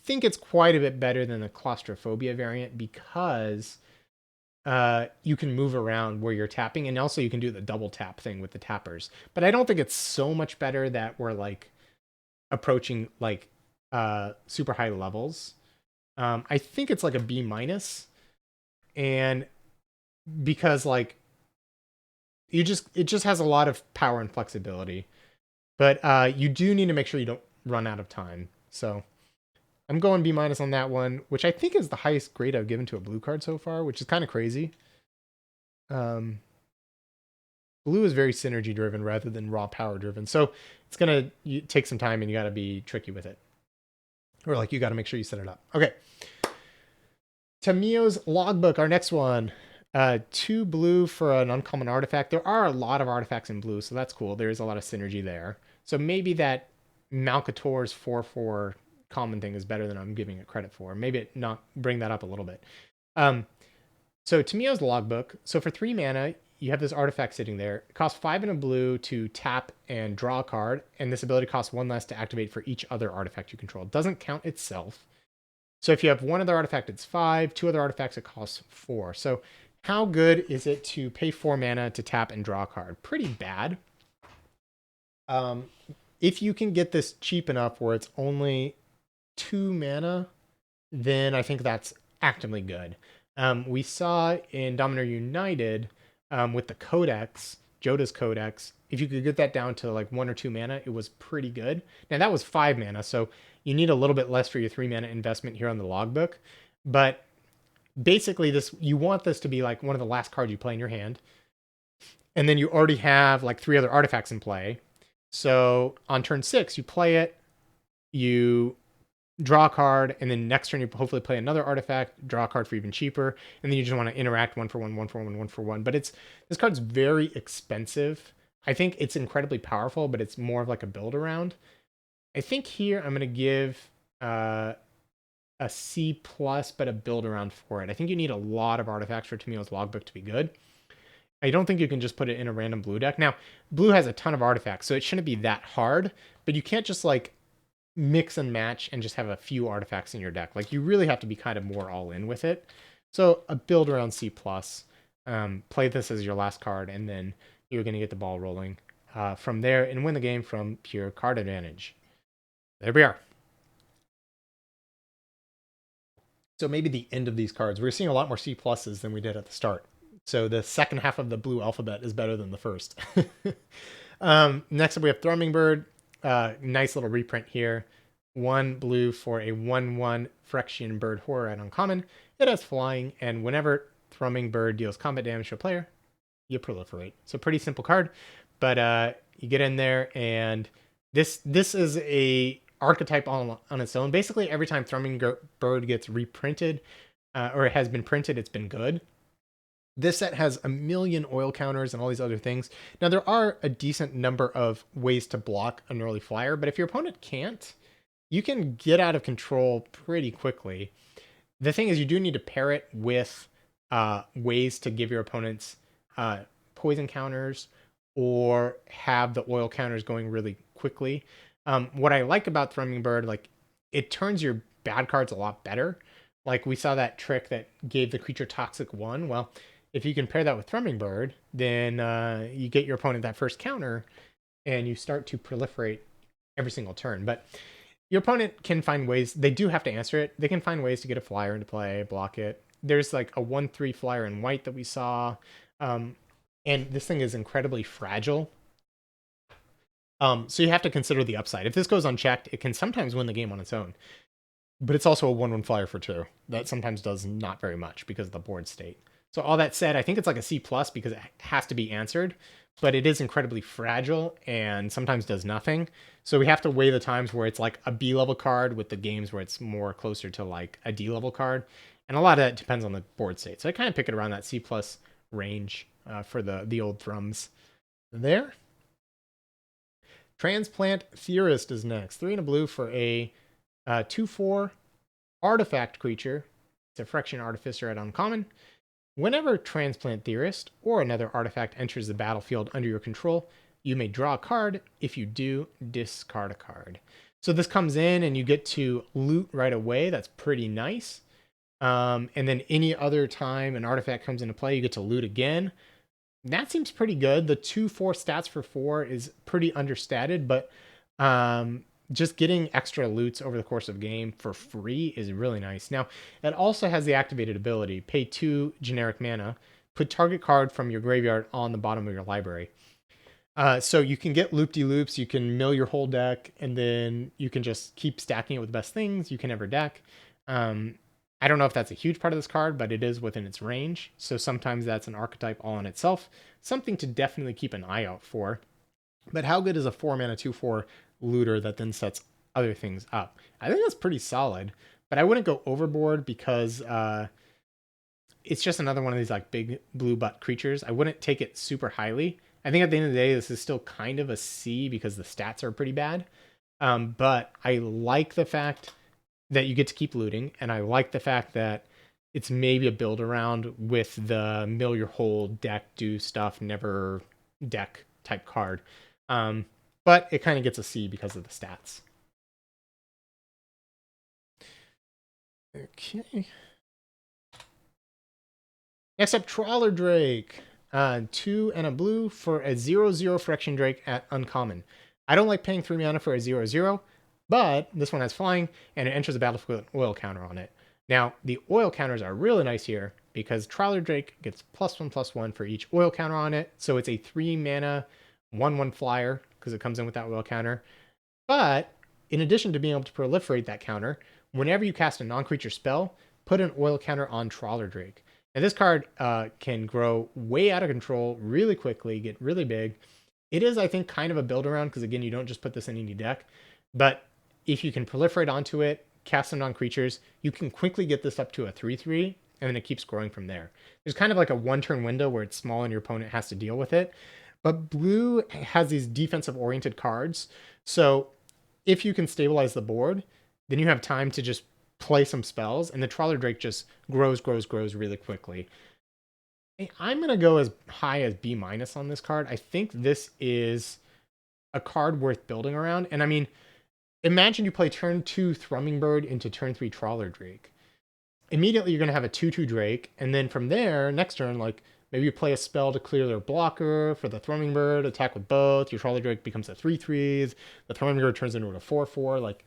think it's quite a bit better than the Claustrophobia variant because you can move around where you're tapping, and also you can do the double tap thing with the tappers. But I don't think it's so much better that we're like approaching like super high levels. I think it's like a B minus, and because like it just has a lot of power and flexibility, but you do need to make sure you don't run out of time. So I'm going B minus on that one, which I think is the highest grade I've given to a blue card so far, which is kind of crazy. Blue is very synergy driven rather than raw power driven, so it's gonna take some time, and you got to be tricky with it, or like you got to make sure you set it up. Okay, Tamio's Logbook, our next one. 2 blue for an uncommon artifact. There are a lot of artifacts in blue, so that's cool. There is a lot of synergy there. So maybe that Malcator's 4/4 common thing is better than I'm giving it credit for. Maybe it not bring that up a little bit. So Tamio's Logbook. So for 3 mana, you have this artifact sitting there. It costs 5 and a blue to tap and draw a card, and this ability costs 1 less to activate for each other artifact you control. It doesn't count itself. So if you have one other artifact, it's 5. 2 other artifacts, it costs 4. So How good is it to pay 4 mana to tap and draw a card? Pretty bad. Um, if you can get this cheap enough where it's only 2 mana, then I think that's actively good. We saw in Dominator United with the Codex, Joda's Codex, if you could get that down to like 1 or 2 mana, it was pretty good. Now that was 5 mana, so you need a little bit less for your 3 mana investment here on the logbook. But basically, you want this to be like one of the last cards you play in your hand. And then you already have like 3 other artifacts in play. So on turn 6, you play it, you draw a card, and then next turn you hopefully play another artifact, draw a card for even cheaper, and then you just want to interact 1 for 1, 1 for 1, 1 for 1. But this card's very expensive. I think it's incredibly powerful, but it's more of like a build around. I think here I'm gonna give a C plus, but a build around for it. I think you need a lot of artifacts for Tamiyo's logbook to be good. I don't think you can just put it in a random blue deck. Now, blue has a ton of artifacts, so it shouldn't be that hard, but you can't just like mix and match and just have a few artifacts in your deck. Like you really have to be kind of more all in with it. So a build around C plus, play this as your last card, and then you're going to get the ball rolling from there and win the game from pure card advantage. There we are. So maybe the end of these cards, we're seeing a lot more C pluses than we did at the start. So the second half of the blue alphabet is better than the first. Next up, we have Thrumming Bird. Nice little reprint here. 1 blue for a 1/1 Phyrexian Bird Horror at uncommon. It has flying, and whenever Thrumming Bird deals combat damage to a player, you proliferate. So pretty simple card, but you get in there, and this is a archetype on its own. Basically, every time Thrumming Bird gets reprinted, or it has been printed, it's been good. This set has a million oil counters and all these other things. Now, there are a decent number of ways to block an early flyer, but if your opponent can't, you can get out of control pretty quickly. The thing is, you do need to pair it with ways to give your opponents poison counters or have the oil counters going really quickly. What I like about Thrumming Bird, like, it turns your bad cards a lot better. Like, we saw that trick that gave the creature Toxic 1. Well, if you can pair that with Thrumming Bird, then you get your opponent that first counter, and you start to proliferate every single turn. But your opponent can find ways. They do have to answer it. They can find ways to get a flyer into play, block it. There's like a 1/3 flyer in white that we saw. And this thing is incredibly fragile. So you have to consider the upside. If this goes unchecked, it can sometimes win the game on its own. But it's also a 1/1 flyer for 2. That sometimes does not very much because of the board state. So all that said, I think it's like a C plus because it has to be answered, but it is incredibly fragile and sometimes does nothing. So we have to weigh the times where it's like a B level card with the games where it's more closer to like a D level card. And a lot of that depends on the board state. So I kind of pick it around that C plus range for the old thrums there. Transplant Theorist is next. 3 and a blue for a 2/4 artifact creature. It's a Phyrexian Artificer at uncommon. Whenever Transplant Theorist or another artifact enters the battlefield under your control, you may draw a card. If you do, discard a card. So this comes in and you get to loot right away. That's pretty nice. And then any other time an artifact comes into play, you get to loot again. That seems pretty good. The 2/4 stats for 4 is pretty understated, but just getting extra loots over the course of game for free is really nice. Now, it also has the activated ability, pay 2 generic mana, put target card from your graveyard on the bottom of your library. So you can get loop-de-loops, you can mill your whole deck, and then you can just keep stacking it with the best things you can ever deck. I don't know if that's a huge part of this card, but it is within its range. So sometimes that's an archetype all in itself. Something to definitely keep an eye out for. But how good is a 4 mana 2/4 looter that then sets other things up? I think that's pretty solid, but I wouldn't go overboard because it's just another one of these like big blue butt creatures. I wouldn't take it super highly. I think at the end of the day, this is still kind of a C because the stats are pretty bad. But I like the fact that you get to keep looting, and I like the fact that it's maybe a build around with the mill your whole deck, do stuff, never deck type card. But it kind of gets a C because of the stats. Okay. Next up, Trawler Drake. 2 and a blue for a 0/0 Phyrexian Drake at uncommon. I don't like paying 3 mana for a 0/0, but this one has flying, and it enters the battlefield with an oil counter on it. Now, the oil counters are really nice here, because Trawler Drake gets +1/+1 for each oil counter on it, so it's a 3 mana 1/1 flyer, because it comes in with that oil counter. But, in addition to being able to proliferate that counter, whenever you cast a non-creature spell, put an oil counter on Trawler Drake. And this card can grow way out of control really quickly, get really big. It is, I think, kind of a build around because, again, you don't just put this in any deck. But if you can proliferate onto it, cast some non-creatures, you can quickly get this up to a 3/3, and then it keeps growing from there. There's kind of like a one-turn window where it's small and your opponent has to deal with it. But blue has these defensive-oriented cards, so if you can stabilize the board, then you have time to just play some spells, and the Trawler Drake just grows really quickly. I'm going to go as high as B- on this card. I think this is a card worth building around. And I mean, imagine you play turn 2 Thrumming Bird into turn 3 Trawler Drake. Immediately, you're going to have a 2/2 Drake, and then from there, next turn, like, maybe you play a spell to clear their blocker for the Thrumming Bird, attack with both, your Trawler Drake becomes a 3/3, the Thrumming Bird turns into a 4/4, like,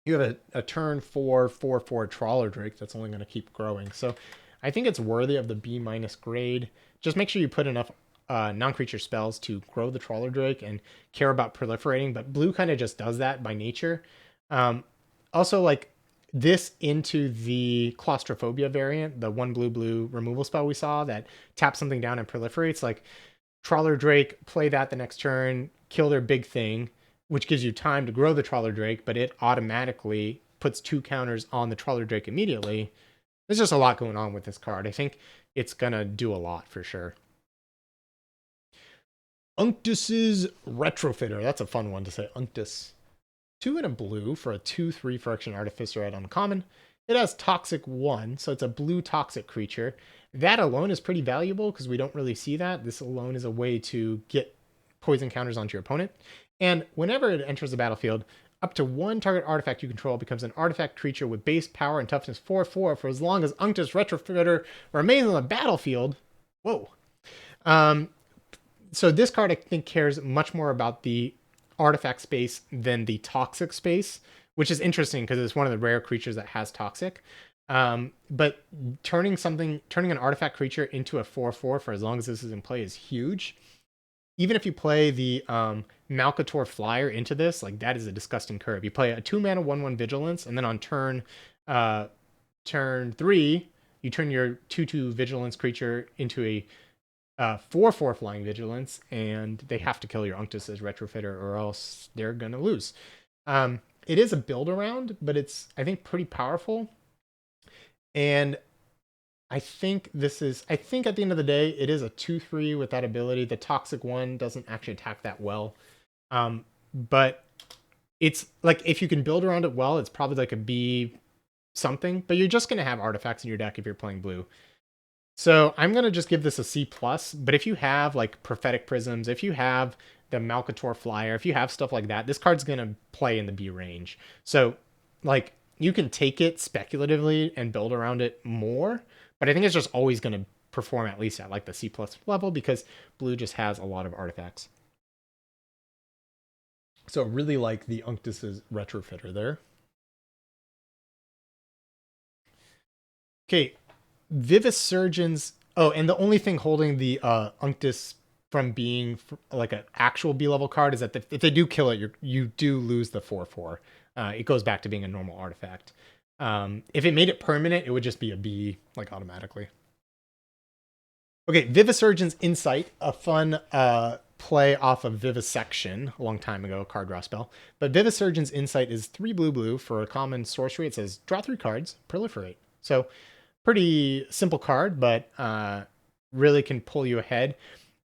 you have a turn 4/4 Trawler Drake that's only going to keep growing. So I think it's worthy of the B- grade. Just make sure you put enough non-creature spells to grow the Trawler Drake and care about proliferating, but blue kind of just does that by nature. Also, like, this into the Claustrophobia variant, the 1 blue removal spell we saw that taps something down and proliferates, like, Trawler Drake, play that the next turn, kill their big thing, which gives you time to grow the Trawler Drake, but it automatically puts 2 counters on the Trawler Drake immediately. There's just a lot going on with this card. I think it's going to do a lot for sure. Unctus's Retrofitter. That's a fun one to say. Unctus. 2 and a blue for a 2/3 Phyrexian Artificer at uncommon. It has Toxic 1, so it's a blue toxic creature. That alone is pretty valuable because we don't really see that. This alone is a way to get poison counters onto your opponent. And whenever it enters the battlefield, up to 1 target artifact you control becomes an artifact creature with base power and toughness 4/4 for as long as Unctus Retrofitter remains on the battlefield. Whoa. So this card, I think, cares much more about the artifact space than the toxic space, which is interesting because it's one of the rare creatures that has toxic. But turning an artifact creature into a 4/4 for as long as this is in play is huge. Even if you play the Malcator Flyer into this, like, that is a disgusting curve. You play a 2 mana 1/1 Vigilance, and then on turn 3, you turn your 2/2 Vigilance creature into a 4/4 Flying Vigilance, and they have to kill your Unctus as Retrofitter, or else they're gonna lose. It is a build around, but it's, I think, pretty powerful. And I think at the end of the day, it is a 2/3 with that ability. The Toxic 1 doesn't actually attack that well. But it's like, if you can build around it well, it's probably like a B something, but you're just going to have artifacts in your deck if you're playing blue. So I'm going to just give this a C+, but if you have like Prophetic Prisms, if you have the Malcator Flyer, if you have stuff like that, this card's going to play in the B range. So, like, you can take it speculatively and build around it more, but I think it's just always going to perform at least at like the C+ level because blue just has a lot of artifacts. So really like the Unctus's Retrofitter there. Okay, Vivisurgence. Oh, and the only thing holding the Unctus from being like an actual B-level card is that if they do kill it, you do lose the 4/4. It goes back to being a normal artifact. If it made it permanent, it would just be a B, like, automatically. Okay, Vivisurgence Insight, a fun play off of Vivisection a long time ago, card draw spell. But Vivisurgence Insight is 3 blue for a common sorcery. It says draw 3 cards, proliferate. So pretty simple card, but really can pull you ahead.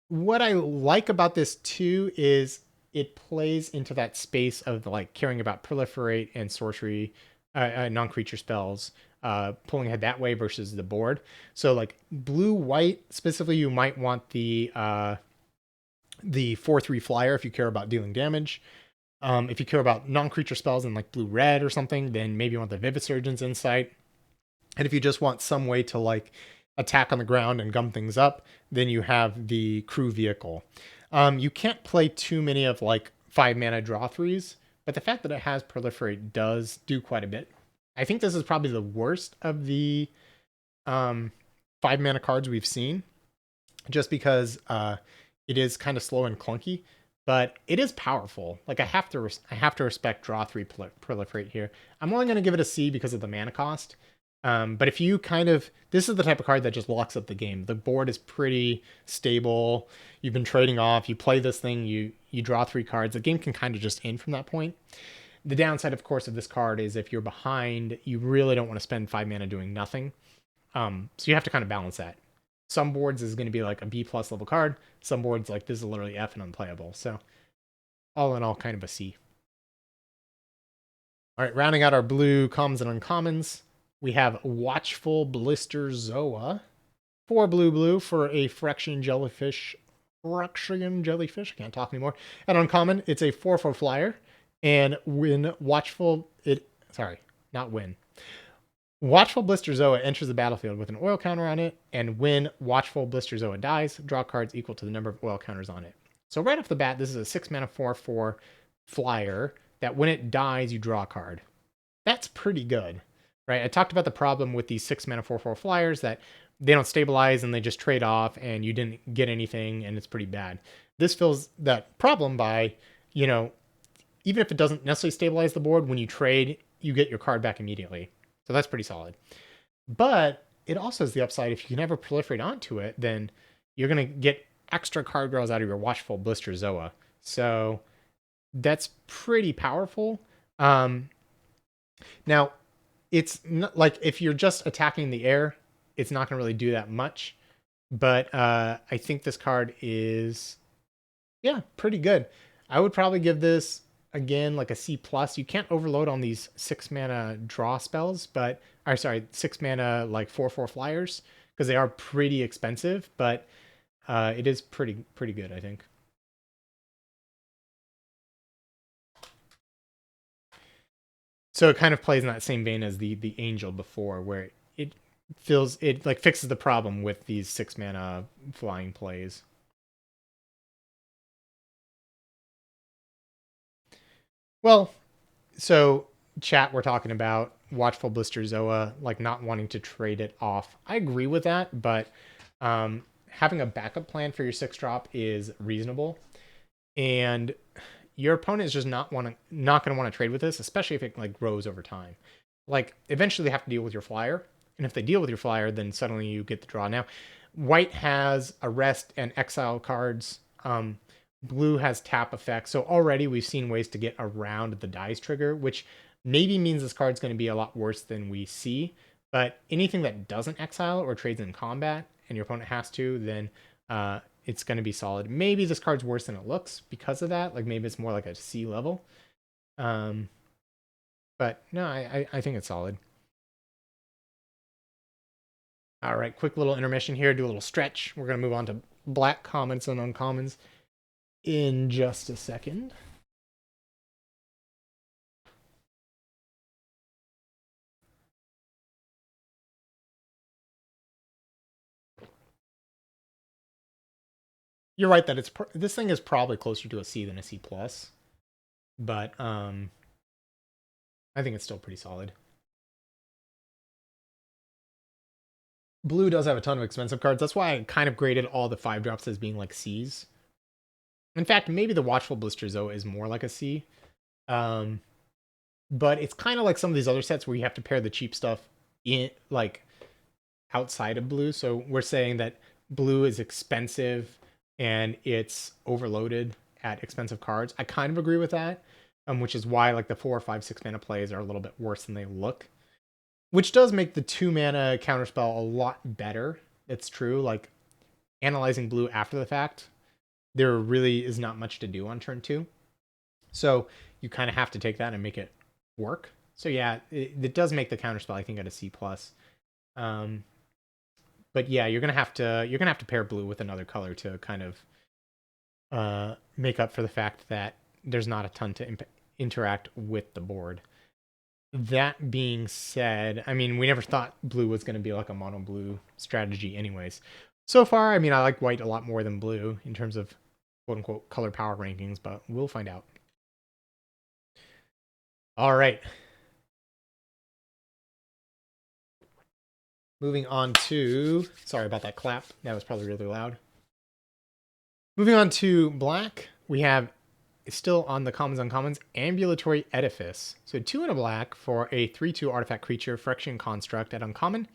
What I like about this too is it plays into that space of like caring about proliferate and sorcery, non-creature spells, pulling ahead that way versus the board. So like blue-white specifically, you might want the 4/3 flyer if you care about dealing damage. If you care about non-creature spells in like blue-red or something, then maybe you want the Vivisurgence Insight. And if you just want some way to like attack on the ground and gum things up, then you have the crew vehicle. You can't play too many of like 5-mana draw 3s, but the fact that it has proliferate does do quite a bit. I think this is probably the worst of the 5-mana cards we've seen, just because it is kind of slow and clunky, but it is powerful. Like I have to respect draw 3 proliferate here. I'm only going to give it a C because of the mana cost. But if you this is the type of card that just locks up the game. The board is pretty stable. You've been trading off. You play this thing. You draw 3 cards. The game can kind of just end from that point. The downside, of course, of this card is if you're behind, you really don't want to spend 5 mana doing nothing. So you have to kind of balance that. Some boards is going to be like a B+ level card. Some boards like this is literally F and unplayable. So all in all, kind of a C. All right, rounding out our blue commons and uncommons, we have Watchful Blister Zoa. 4 blue for a Phyrexian jellyfish. I can't talk anymore. And uncommon, it's a 4/4 flyer. And when Watchful Blister Zoa enters the battlefield with an oil counter on it, and when Watchful Blister Zoa dies, draw cards equal to the number of oil counters on it. So right off the bat, this is a 6-mana 4/4 flyer that when it dies, you draw a card. That's pretty good, right? I talked about the problem with these 6-mana 4/4 flyers that they don't stabilize and they just trade off and you didn't get anything and it's pretty bad. This fills that problem by, even if it doesn't necessarily stabilize the board, when you trade, you get your card back immediately. So that's pretty solid. But it also has the upside, if you can ever proliferate onto it, then you're going to get extra card draws out of your Watchful Blister Zoa. So that's pretty powerful. Now, it's not like if you're just attacking the air, it's not going to really do that much. But I think this card is, pretty good. I would probably give this, again, like a C+. You can't overload on these 6-mana draw spells, 6-mana like 4/4 flyers, because they are pretty expensive, but it is pretty good, I think. So it kind of plays in that same vein as the Angel before, where it fixes the problem with these 6-mana flying plays. Well, so chat, we're talking about Watchful Blister Zoa, like not wanting to trade it off. I agree with that, but having a backup plan for your 6-drop is reasonable. And your opponent is just not going to want to trade with this, especially if it like grows over time. Like eventually they have to deal with your flyer, and if they deal with your flyer, then suddenly you get the draw. Now, white has arrest and exile cards. Blue has tap effects. So already we've seen ways to get around the dies trigger, which maybe means this card's going to be a lot worse than we see. But anything that doesn't exile or trades in combat and your opponent has to, then it's going to be solid. Maybe this card's worse than it looks because of that. Like maybe it's more like a C level. But no, I think it's solid. All right, quick little intermission here. Do a little stretch. We're going to move on to black commons and uncommons in just a second. You're right that this thing is probably closer to a C than a C+, but I think it's still pretty solid. Blue does have a ton of expensive cards. That's why I kind of graded all the 5-drops as being like C's. In fact, maybe the Watchful Blister Zoa is more like a C. But it's kind of like some of these other sets where you have to pair the cheap stuff in like outside of blue. So we're saying that blue is expensive and it's overloaded at expensive cards. I kind of agree with that, which is why like the 4, 5, 6 mana plays are a little bit worse than they look, which does make the 2-mana counterspell a lot better. It's true. Like analyzing blue after the fact, there really is not much to do on turn 2. So you kind of have to take that and make it work. So yeah, it does make the counterspell, I think, at a C+. But yeah, you're gonna have to pair blue with another color to kind of make up for the fact that there's not a ton to interact with the board. That being said, I mean, we never thought blue was going to be like a mono blue strategy anyways. So far, I mean, I like white a lot more than blue in terms of quote unquote color power rankings, but we'll find out. All right. Moving on to, sorry about that clap. That was probably really loud. Moving on to black, we have still on the commons uncommons, Ambulatory Edifice. So 2 and a black for a 3/2 artifact creature, Phyrexian construct at uncommon.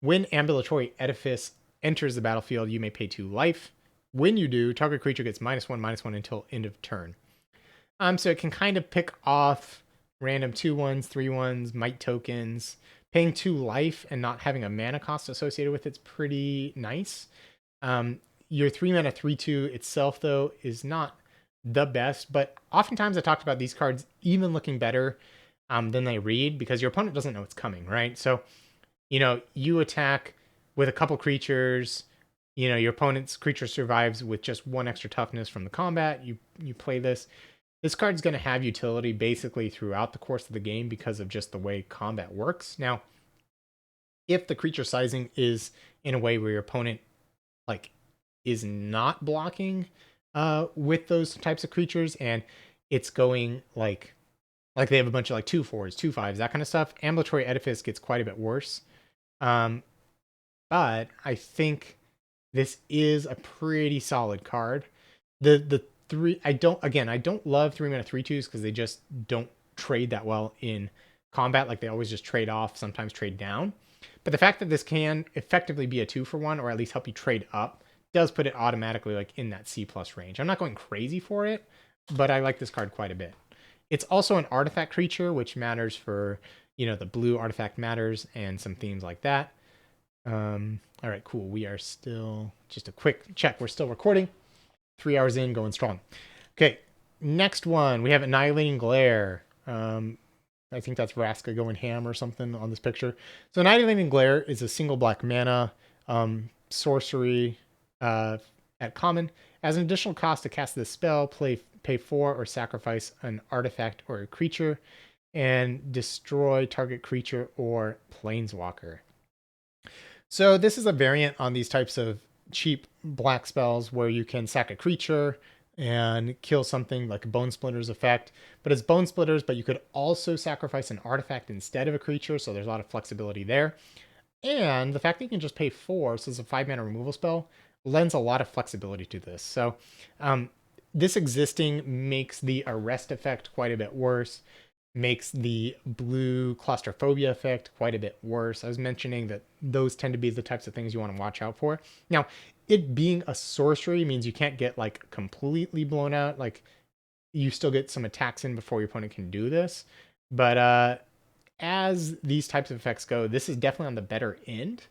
When Ambulatory Edifice enters the battlefield, you may pay 2 life. When you do, target creature gets -1/-1 until end of turn. So it can kind of pick off random 2/1s, 3/1s, might tokens. Paying 2 life and not having a mana cost associated with it's pretty nice. Your 3 mana 3/2 itself, though, is not the best, but oftentimes I talked about these cards even looking better than they read because your opponent doesn't know it's coming, right? So, you attack with a couple creatures, your opponent's creature survives with just 1 extra toughness from the combat. You play this. This card's going to have utility basically throughout the course of the game because of just the way combat works. Now, if the creature sizing is in a way where your opponent like is not blocking with those types of creatures and it's going like they have a bunch of like 2/4s, 2/5s, that kind of stuff, Ambulatory Edifice gets quite a bit worse. But I think this is a pretty solid card. The three I don't love 3 mana 3/2s because they just don't trade that well in combat. Like they always just trade off, sometimes trade down. But the fact that this can effectively be a 2-for-1 or at least help you trade up does put it automatically like in that C+ range. I'm not going crazy for it, but I like this card quite a bit. It's also an artifact creature, which matters for, the blue artifact matters and some themes like that. All right, cool. We are still, just a quick check. We're still recording. 3 hours in, going strong. Okay, next one. We have Annihilating Glare. I think that's Vraska going ham or something on this picture. So Annihilating Glare is a single black mana sorcery at common. As an additional cost to cast this spell, pay 4 or sacrifice an artifact or a creature and destroy target creature or planeswalker. So this is a variant on these types of cheap black spells where you can sack a creature and kill something like a Bone Splitter's effect. But it's Bone Splitters, but you could also sacrifice an artifact instead of a creature, so there's a lot of flexibility there. And the fact that you can just pay 4, so it's a 5 mana removal spell, lends a lot of flexibility to this. So this existing makes the arrest effect quite a bit worse, makes the blue claustrophobia effect quite a bit worse. I was mentioning that those tend to be the types of things you want to watch out for. Now, it being a sorcery means you can't get like completely blown out. Like you still get some attacks in before your opponent can do this. But as these types of effects go, this is definitely on the better end.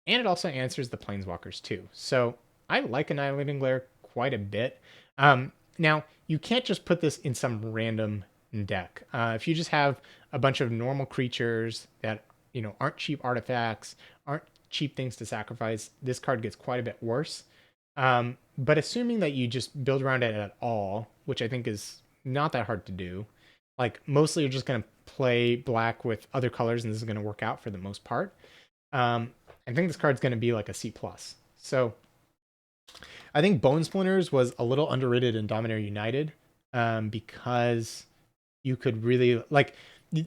And it also answers the planeswalkers too. So I like Annihilating Glare quite a bit. Now, you can't just put this in some random deck. If you just have a bunch of normal creatures that aren't cheap artifacts, aren't cheap things to sacrifice, this card gets quite a bit worse. But assuming that you just build around it at all, which I think is not that hard to do, like mostly you're just going to play black with other colors and this is going to work out for the most part. I think this card's going to be like a C+. So I think Bone Splinters was a little underrated in Dominaria United because you could really, like,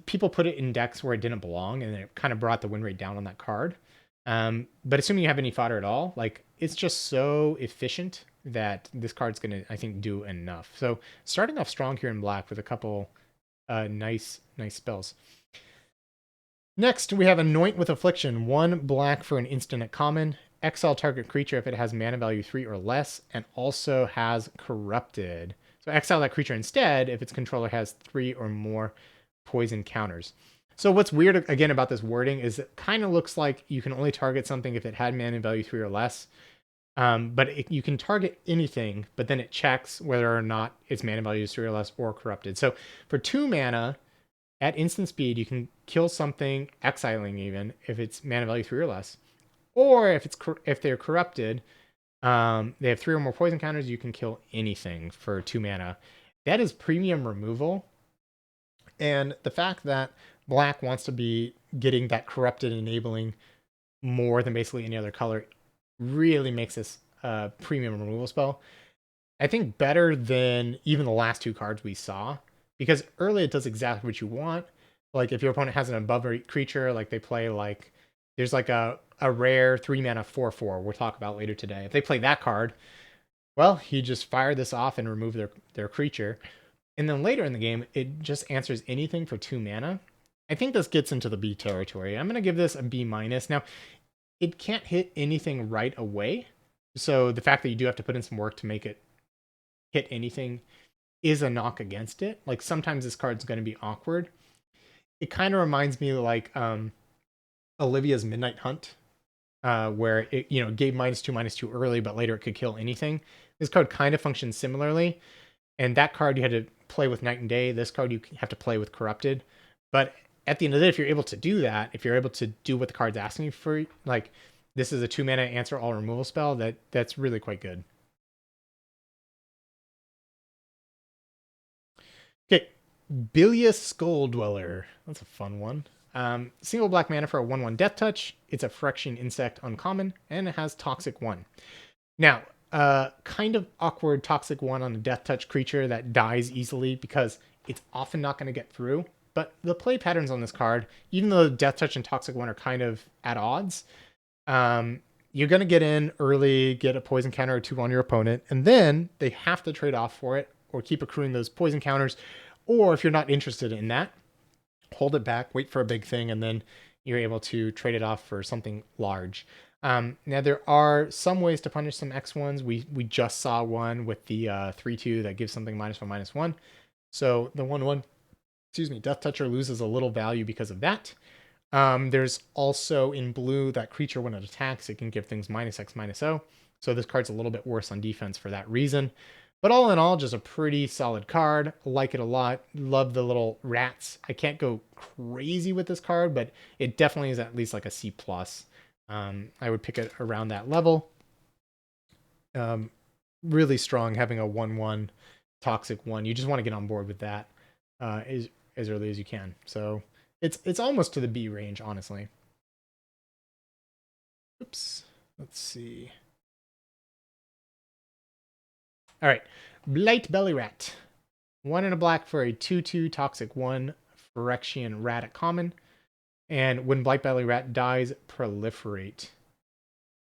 people put it in decks where it didn't belong and it kind of brought the win rate down on that card. But assuming you have any fodder at all, like, it's just so efficient that this card's going to, I think, do enough. So starting off strong here in black with a couple nice spells. Next, we have Anoint with Affliction. 1 black for an instant at common. Exile target creature if it has mana value 3 or less, and also has Corrupted. So exile that creature instead if its controller has 3 or more poison counters. So what's weird, again, about this wording is it kind of looks like you can only target something if it had mana value 3 or less. But you can target anything, but then it checks whether or not its mana value is 3 or less or corrupted. So for 2 mana, at instant speed, you can kill something, exiling even, if it's mana value 3 or less. Or if they're corrupted, they have 3 or more poison counters, you can kill anything for 2 mana. That is premium removal. And the fact that black wants to be getting that corrupted enabling more than basically any other color really makes this a premium removal spell. I think better than even the last two cards we saw, because early it does exactly what you want. Like if your opponent has an above rate creature, like they play like there's like a rare 3 mana 4/4 we'll talk about later today. If they play that card, well, you just fire this off and remove their creature. And then later in the game, it just answers anything for 2 mana. I think this gets into the B territory. I'm gonna give this a B minus. Now, it can't hit anything right away. So the fact that you do have to put in some work to make it hit anything is a knock against it. Like sometimes this card's going to be awkward. It kind of reminds me like Olivia's Midnight Hunt, where it gave -2/-2 early, but later it could kill anything. This card kind of functions similarly, and that card you had to play with Night and Day. This card you have to play with Corrupted. But at the end of the day, if you're able to do that, if you're able to do what the card's asking for, like this is a 2 mana answer all removal spell, that's really quite good. Okay, Bilious Skull Dweller. That's a fun one. Single black mana for a 1/1 Death Touch. It's a Phyrexian insect uncommon, and it has Toxic 1. Now, kind of awkward Toxic 1 on a Death Touch creature that dies easily because it's often not going to get through. But the play patterns on this card, even though Death Touch and Toxic 1 are kind of at odds, you're going to get in early, get a poison counter or two on your opponent, and then they have to trade off for it or keep accruing those poison counters. Or if you're not interested in that, hold it back, wait for a big thing, and then you're able to trade it off for something large. Now, there are some ways to punish some X1s. We just saw one with the 3/2 that gives something -1/-1. So the 1/1, Death Toucher loses a little value because of that. There's also in blue that creature when it attacks, it can give things -X/-0. So this card's a little bit worse on defense for that reason. But all in all, just a pretty solid card. Like it a lot. Love the little rats. I can't go crazy with this card, but it definitely is at least like a C+. I would pick it around that level. Really strong having a 1/1 Toxic 1. You just want to get on board with that as early as you can. So it's almost to the B range, honestly. Oops. Let's see. All right, Blight Belly Rat. 1 and a black for a 2/2 Toxic 1 Phyrexian rat at common. And when Blight Belly Rat dies, proliferate.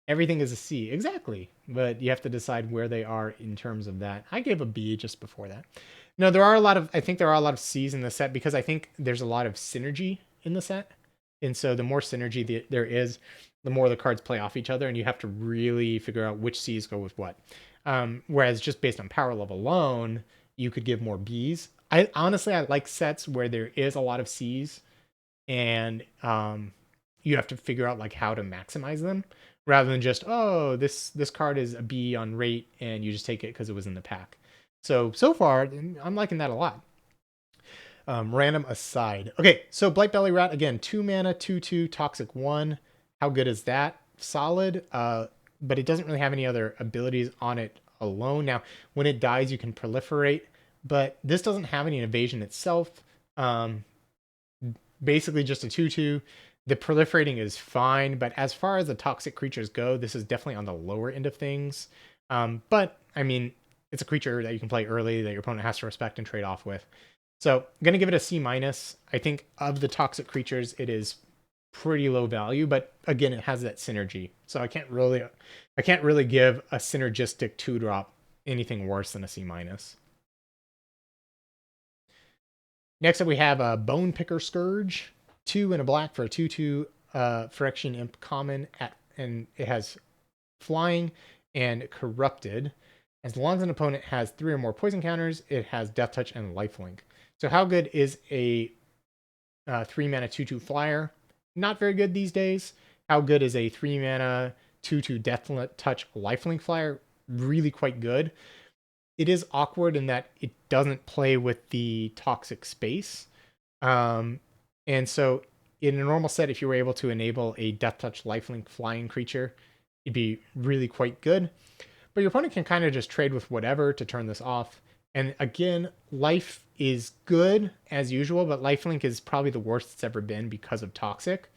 Everything is a C, exactly. But you have to decide where they are in terms of that. I gave a B just before that. No, I think there are a lot of C's in the set because I think there's a lot of synergy in the set. And so the more synergy there is, the more the cards play off each other, and you have to really figure out which C's go with what. Whereas just based on power level alone, you could give more Bs. I like sets where there is a lot of Cs, and you have to figure out like how to maximize them, rather than just this card is a B on rate and you just take it because it was in the pack. So far I'm liking that a lot. Random aside. Okay, so Blight Belly Rat again, 2 mana, 2/2 Toxic 1. How good is that? Solid. But it doesn't really have any other abilities on it alone. Now, when it dies, you can proliferate, but this doesn't have any evasion itself. Basically just a 2/2. The proliferating is fine, but as far as the toxic creatures go, this is definitely on the lower end of things. But, I mean, it's a creature that you can play early that your opponent has to respect and trade off with. So, I'm going to give it a C-. I think of the toxic creatures, it is pretty low value, but again, it has that synergy. So I can't really give a synergistic 2-drop anything worse than a C-. Next up, we have a Bone Picker Scourge, 2 and a black for a 2/2 Phyrexian Imp common, and it has flying and corrupted. As long as an opponent has 3 or more poison counters, it has Death Touch and Lifelink. So how good is a 3 mana 2/2 flyer? Not very good these days. How good is a 3 mana 2/2 Death Touch Lifelink flyer? Really quite good. It is awkward in that it doesn't play with the toxic space. And so in a normal set, if you were able to enable a Death Touch Lifelink flying creature, it'd be really quite good. But your opponent can kind of just trade with whatever to turn this off. And again, life is good as usual, but lifelink is probably the worst it's ever been because of toxic.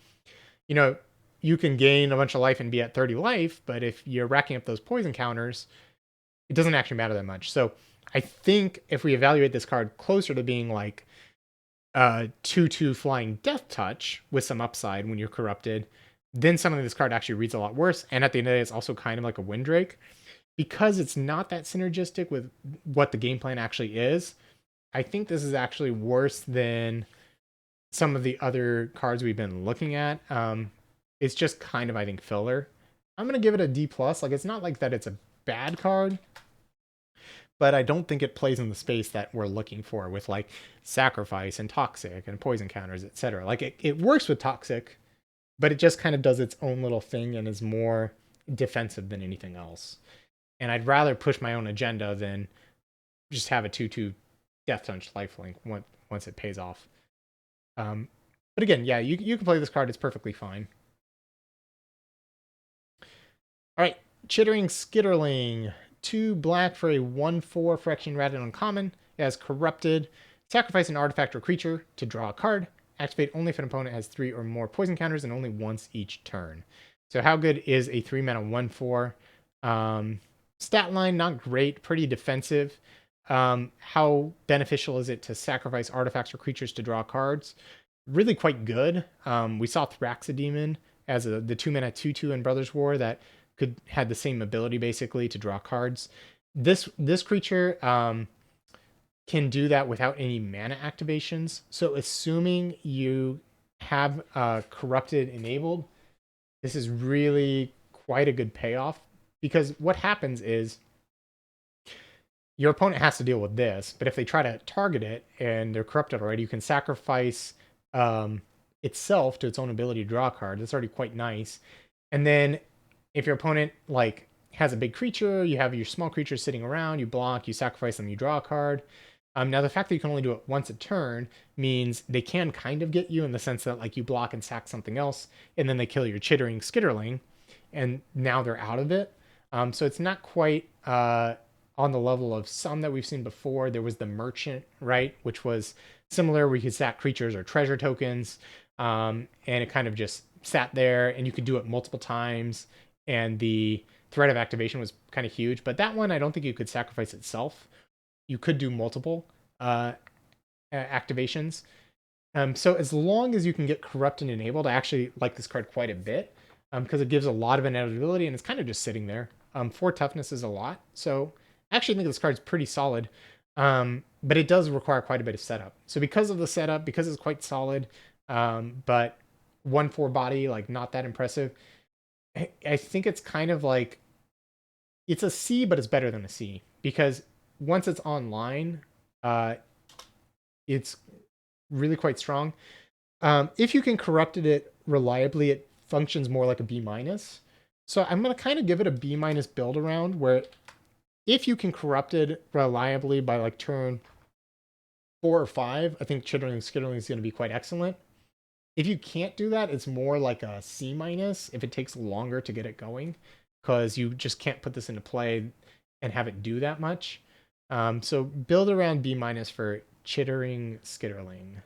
You know, you can gain a bunch of life and be at 30 life, but if you're racking up those poison counters, it doesn't actually matter that much. So I think if we evaluate this card closer to being like 2/2 flying death touch with some upside when you're corrupted, then suddenly this card actually reads a lot worse. And at the end of the day, it's also kind of like a Windrake. Because it's not that synergistic with what the game plan actually is, I think this is actually worse than some of the other cards we've been looking at. It's just kind of, I think, filler. I'm going to give it a D+. Like, it's not like that it's a bad card, but I don't think it plays in the space that we're looking for with like sacrifice and toxic and poison counters, etc. Like it works with toxic, but it just kind of does its own little thing and is more defensive than anything else. And I'd rather push my own agenda than just have a 2/2 death touch lifelink once it pays off. But again, yeah, you can play this card. It's perfectly fine. All right, Chittering Skitterling. 2 black for a 1/4 Phyrexian Rattata uncommon. It has corrupted. Sacrifice an artifact or creature to draw a card. Activate only if an opponent has 3 or more poison counters and only once each turn. So how good is a 3-mana 1/4? Stat line, not great, pretty defensive. How beneficial is it to sacrifice artifacts or creatures to draw cards? Really quite good. We saw Phyrexia Demon as the 2-mana 2/2 in Brothers War that had the same ability basically to draw cards. This creature can do that without any mana activations. So assuming you have Corrupted enabled, this is really quite a good payoff, because what happens is your opponent has to deal with this, but if they try to target it and they're corrupted already, you can sacrifice itself to its own ability to draw a card. That's already quite nice. And then if your opponent like has a big creature, you have your small creatures sitting around, you block, you sacrifice them, you draw a card. Now the fact that you can only do it once a turn means they can kind of get you in the sense that like you block and sack something else, and then they kill your Chittering Skitterling, and now they're out of it. So it's not quite on the level of some that we've seen before. There was the Merchant, right, which was similar, where you could sack creatures or treasure tokens, and it kind of just sat there, and you could do it multiple times, and the threat of activation was kind of huge. But that one, I don't think you could sacrifice itself. You could do multiple activations. So as long as you can get Corrupt and enabled, I actually like this card quite a bit, because it gives a lot of inevitability, and it's kind of just sitting there. 4 toughness is a lot, so I actually think this card's pretty solid, but it does require quite a bit of setup. So because of the setup, because it's quite solid, but 1/4 body, like not that impressive, I think it's kind of like, it's a C, but it's better than a C, because once it's online, it's really quite strong. If you can corrupted it reliably, it functions more like a B-. So I'm going to kind of give it a B- build around, where if you can corrupt it reliably by like turn 4 or 5, I think Chittering Skitterling is going to be quite excellent. If you can't do that, it's more like a C- if it takes longer to get it going, because you just can't put this into play and have it do that much. So build around B- for Chittering Skitterling.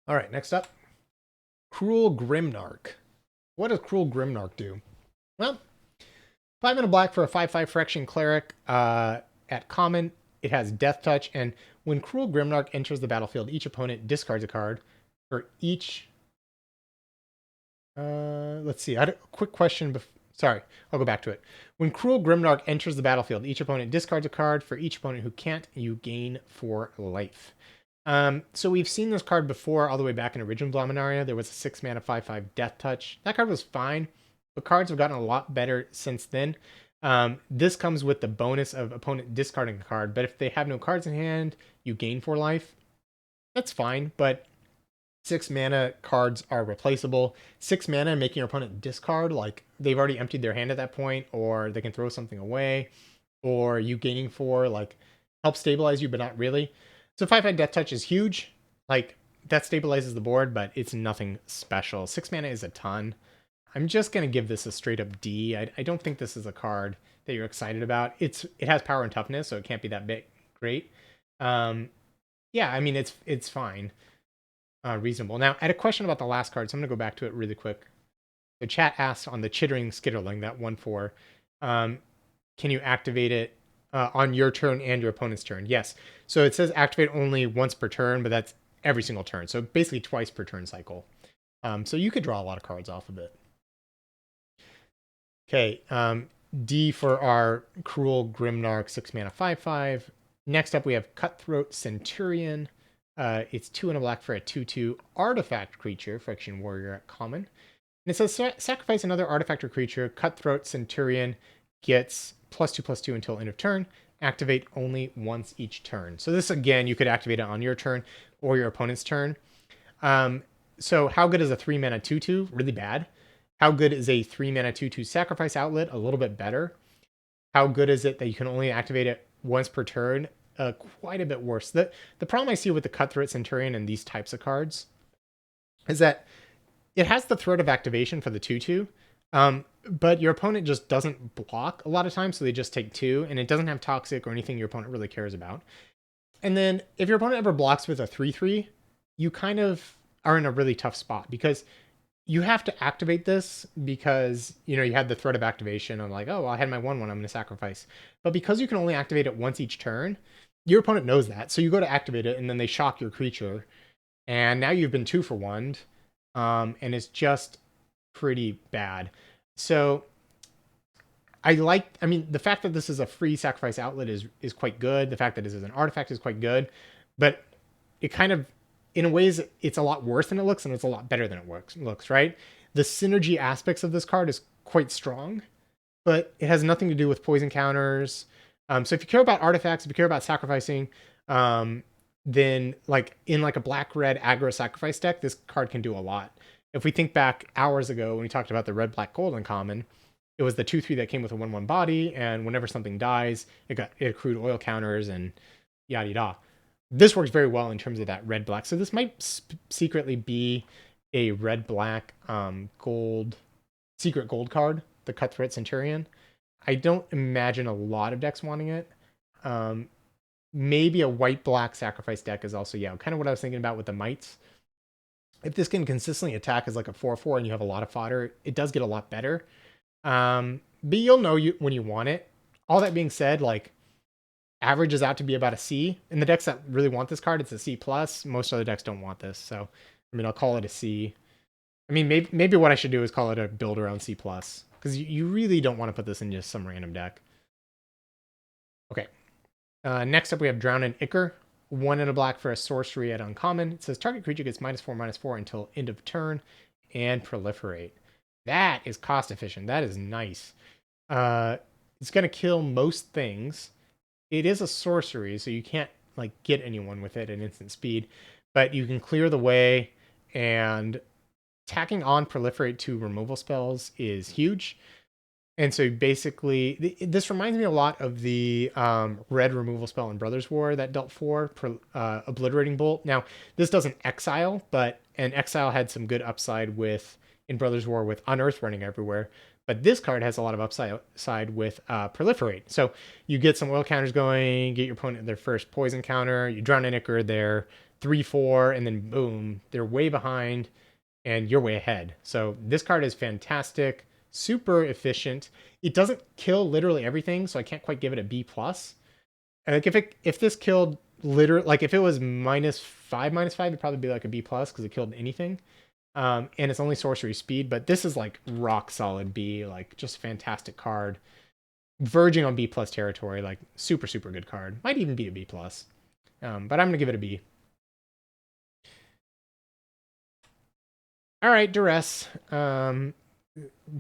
All right, next up, Cruel Grimnarch. What does Cruel Grimnarch do? Well, 5 mana black for a 5/5 Phyrexian Cleric. At common, it has Death Touch, and when Cruel Grimnarch enters the battlefield, each opponent discards a card for each. Let's see. I had a quick question. Sorry, I'll go back to it. When Cruel Grimnarch enters the battlefield, each opponent discards a card. For each opponent who can't, you gain 4 life. So we've seen this card before, all the way back in original Dominaria. There was a 6 mana 5/5 Death Touch. That card was fine, but cards have gotten a lot better since then. This comes with the bonus of opponent discarding a card, but if they have no cards in hand, you gain 4 life. That's fine, but 6 mana cards are replaceable. 6 mana making your opponent discard, like they've already emptied their hand at that point, or they can throw something away, or you gaining 4 like help stabilize you, but not really. So 5/5 Death Touch is huge. Like that stabilizes the board, but it's nothing special. 6 mana is a ton. I'm just going to give this a straight up D. I don't think this is a card that you're excited about. It has power and toughness, so it can't be that big great. Yeah, I mean it's fine, reasonable. Now, I had a question about the last card, so I'm gonna go back to it really quick. The chat asked on the Chittering Skitterling, that 1/4, can you activate it on your turn and your opponent's turn? Yes. So it says activate only once per turn, but that's every single turn. So basically twice per turn cycle. So you could draw a lot of cards off of it. Okay, D for our Cruel Grimnarch 6-mana 5/5. Next up, we have Cutthroat Centurion. It's 2 and a black for a 2/2 artifact creature, Phyrexian Warrior at common. And it says sacrifice another artifact or creature. Cutthroat Centurion gets +2/+2 until end of turn. Activate only once each turn. So this, again, you could activate it on your turn or your opponent's turn. So how good is a 3-mana 2/2? Really bad. How good is a 3-mana 2/2 sacrifice outlet? A little bit better. How good is it that you can only activate it once per turn? Quite a bit worse. The problem I see with the Cutthroat Centurion and these types of cards is that it has the threat of activation for the 2/2, but your opponent just doesn't block a lot of times, so they just take 2, and it doesn't have toxic or anything your opponent really cares about. And then if your opponent ever blocks with a 3/3, you kind of are in a really tough spot because you have to activate this because, you had the threat of activation. I'm like, oh, well, I had my 1/1, I'm going to sacrifice. But because you can only activate it once each turn, your opponent knows that. So you go to activate it, and then they shock your creature. And now you've been 2 for 1. And it's just pretty bad. So the fact that this is a free sacrifice outlet is quite good. The fact that this is an artifact is quite good. But it kind of, in ways, it's a lot worse than it looks, and it's a lot better than it looks, right? The synergy aspects of this card is quite strong, but it has nothing to do with poison counters. So if you care about artifacts, if you care about sacrificing, then in a black-red aggro sacrifice deck, this card can do a lot. If we think back hours ago when we talked about the red-black-gold uncommon, it was the 2/3 that came with a 1/1 body, and whenever something dies, it accrued oil counters and yada yada. This works very well in terms of that red-black. So this might secretly be a red-black gold secret gold card, the Cutthroat Centurion. I don't imagine a lot of decks wanting it. Maybe a white-black sacrifice deck is also, kind of what I was thinking about with the Mites. If this can consistently attack as like a 4/4 and you have a lot of fodder, it does get a lot better. But you'll know when you want it. All that being said, average is out to be about a C. In the decks that really want this card, it's a C+. Most other decks don't want this. So, I'll call it a C. Maybe what I should do is call it a build around C+. Because you really don't want to put this in just some random deck. Okay. Next up, we have Drown in Ichor. 1 and a black for a sorcery at uncommon. It says target creature gets -4/-4 until end of turn and proliferate. That is cost efficient. That is nice. It's going to kill most things. It is a sorcery, so you can't get anyone with it at instant speed, but you can clear the way, and tacking on proliferate to removal spells is huge. And so basically, this reminds me a lot of the red removal spell in Brothers War that dealt 4, Obliterating Bolt. Now, this doesn't exile, and exile had some good upside in Brothers War with Unearth running everywhere. But this card has a lot of upside with Proliferate. So you get some oil counters going, get your opponent their first poison counter, you Drown in Ichor, they're 3/4, and then boom, they're way behind, and you're way ahead. So this card is fantastic. Super efficient. It doesn't kill literally everything, so I can't quite give it a B+. If this killed if it was -5, it'd probably be like a B+ because it killed anything. And it's only sorcery speed, but this is rock solid B, just fantastic card. Verging on B+ territory, super, super good card. Might even be a B+. But I'm gonna give it a B. All right, Duress.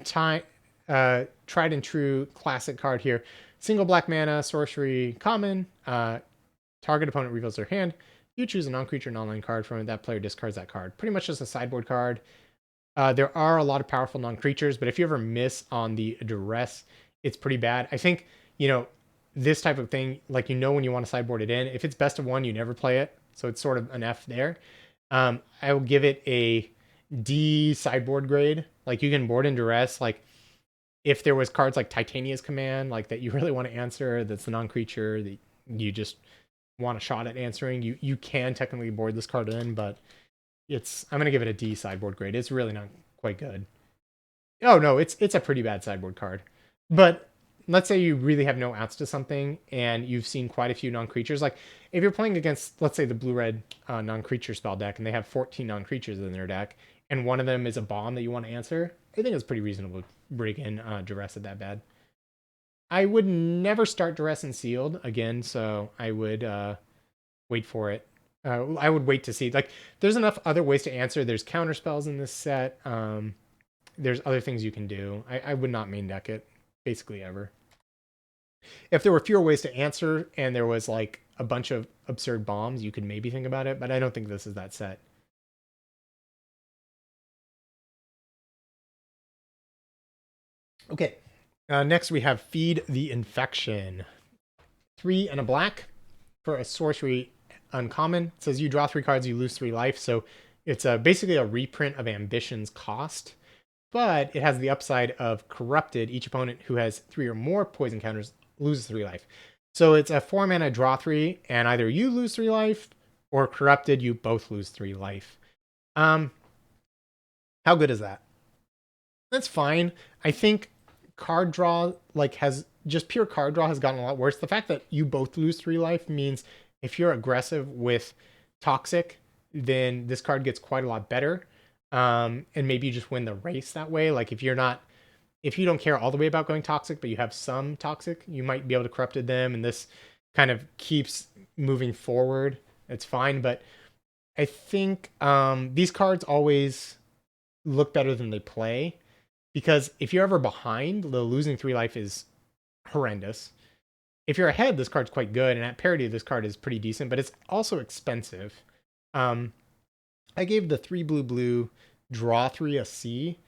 Tried and true classic card here. Single black mana, sorcery, common. Target opponent reveals their hand. You choose a non-creature, non-land card from it. That player discards that card. Pretty much just a sideboard card. There are a lot of powerful non-creatures, but if you ever miss on the Duress, it's pretty bad. I think, this type of thing, when you want to sideboard it in. If it's best of 1, you never play it. So it's sort of an F there. I will give it a D sideboard grade. Like you can board in duress. Like if there was cards like Titania's Command, like that you really want to answer, that's a non-creature that you just want a shot at answering, you can technically board this card in, but I'm gonna give it a D sideboard grade. It's really not quite good. Oh no, it's a pretty bad sideboard card. But let's say you really have no outs to something and you've seen quite a few non-creatures. Like if you're playing against, let's say, the blue-red non-creature spell deck and they have 14 non-creatures in their deck and one of them is a bomb that you want to answer, I think it's pretty reasonable to bring in duress at that bad. I would never start duress and sealed again, so I would wait for it. I would wait to see. Like, there's enough other ways to answer. There's counter spells in this set. There's other things you can do. I would not main deck it, basically ever. If there were fewer ways to answer and there was like a bunch of absurd bombs, you could maybe think about it, but I don't think this is that set. Okay, next we have Feed the Infection. 3 and a black for a sorcery uncommon. It says you draw 3 cards, you lose 3 life. So it's basically a reprint of Ambition's cost, but it has the upside of Corrupted. Each opponent who has 3 or more poison counters loses 3 life. So it's a 4 mana draw 3, and either you lose 3 life or Corrupted, you both lose 3 life. How good is that? That's fine. I think card draw has just pure card draw has gotten a lot worse. The fact that you both lose 3 life means if you're aggressive with Toxic, then this card gets quite a lot better. And maybe you just win the race that way. Like if you don't care all the way about going Toxic, but you have some Toxic, you might be able to Corrupted them, and this kind of keeps moving forward. It's fine, but I think these cards always look better than they play, because if you're ever behind, the losing 3 life is horrendous. If you're ahead, this card's quite good, and at parity, this card is pretty decent, but it's also expensive. I gave the 3 blue draw 3 a C.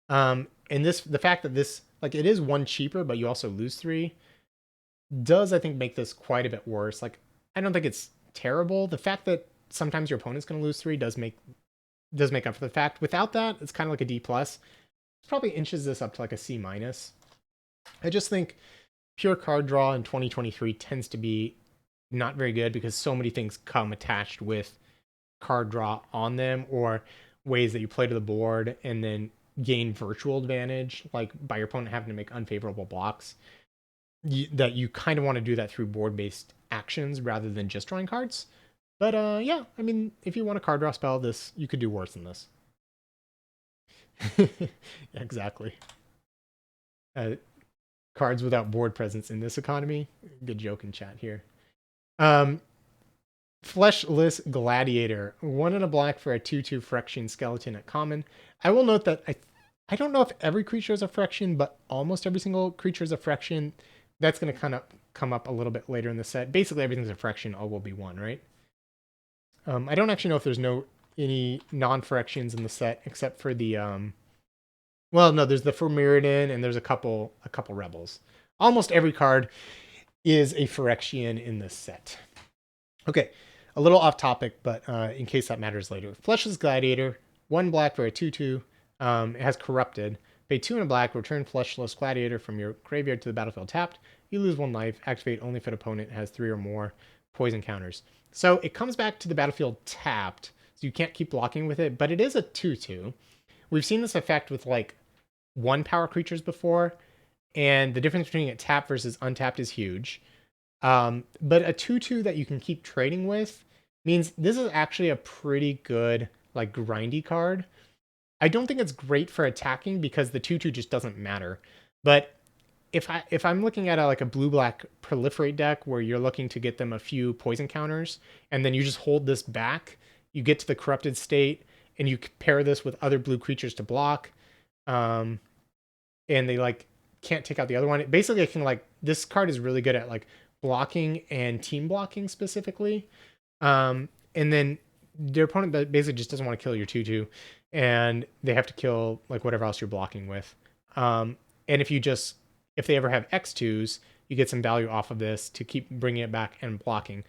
And the fact that this, like, it is 1 cheaper, but you also lose 3, does, I think, make this quite a bit worse. Like, I don't think it's terrible. The fact that sometimes your opponent's going to lose 3 does make up for the fact. Without that, it's kind of like a D+. Probably inches this up to like a C-. I just think pure card draw in 2023 tends to be not very good because so many things come attached with card draw on them, or ways that you play to the board and then gain virtual advantage, like by your opponent having to make unfavorable blocks, that you kind of want to do that through board-based actions rather than just drawing cards. But yeah, I mean, if you want a card draw spell, you could do worse than this. Exactly. Cards without board presence in this economy. Good joke in chat here. Fleshless Gladiator. 1 and a black for a 2/2 Phyrexian skeleton at common. I will note that I don't know if every creature is a Phyrexian, but almost every single creature is a Phyrexian. That's going to kind of come up a little bit later in the set. Basically, everything's a Phyrexian. All will be 1, right? I don't actually know if there's any non-Phyrexians in the set except for the well, no, there's the Firmiridan and there's a couple rebels. Almost every card is a Phyrexian in this set. Okay, a little off topic, but in case that matters later. Fleshless Gladiator, 1 black for a 2/2. It has Corrupted. Pay 2 and a black, return Fleshless Gladiator from your graveyard to the battlefield tapped. You lose 1 life. Activate only if an opponent has 3 or more poison counters. So it comes back to the battlefield tapped, so you can't keep blocking with it, but it is a 2/2. We've seen this effect with like 1 power creatures before, and the difference between it tapped versus untapped is huge. But a 2/2 that you can keep trading with means this is actually a pretty good, like, grindy card. I don't think it's great for attacking because the 2/2 just doesn't matter. But if I'm looking at like a blue-black proliferate deck where you're looking to get them a few poison counters, and then you just hold this back, you get to the corrupted state, and you pair this with other blue creatures to block, and they like can't take out the other one. Basically, it can, like, this card is really good at like blocking and team blocking specifically. And then their opponent basically just doesn't want to kill your 2/2, and they have to kill like whatever else you're blocking with. And if they ever have X2s, you get some value off of this to keep bringing it back and blocking.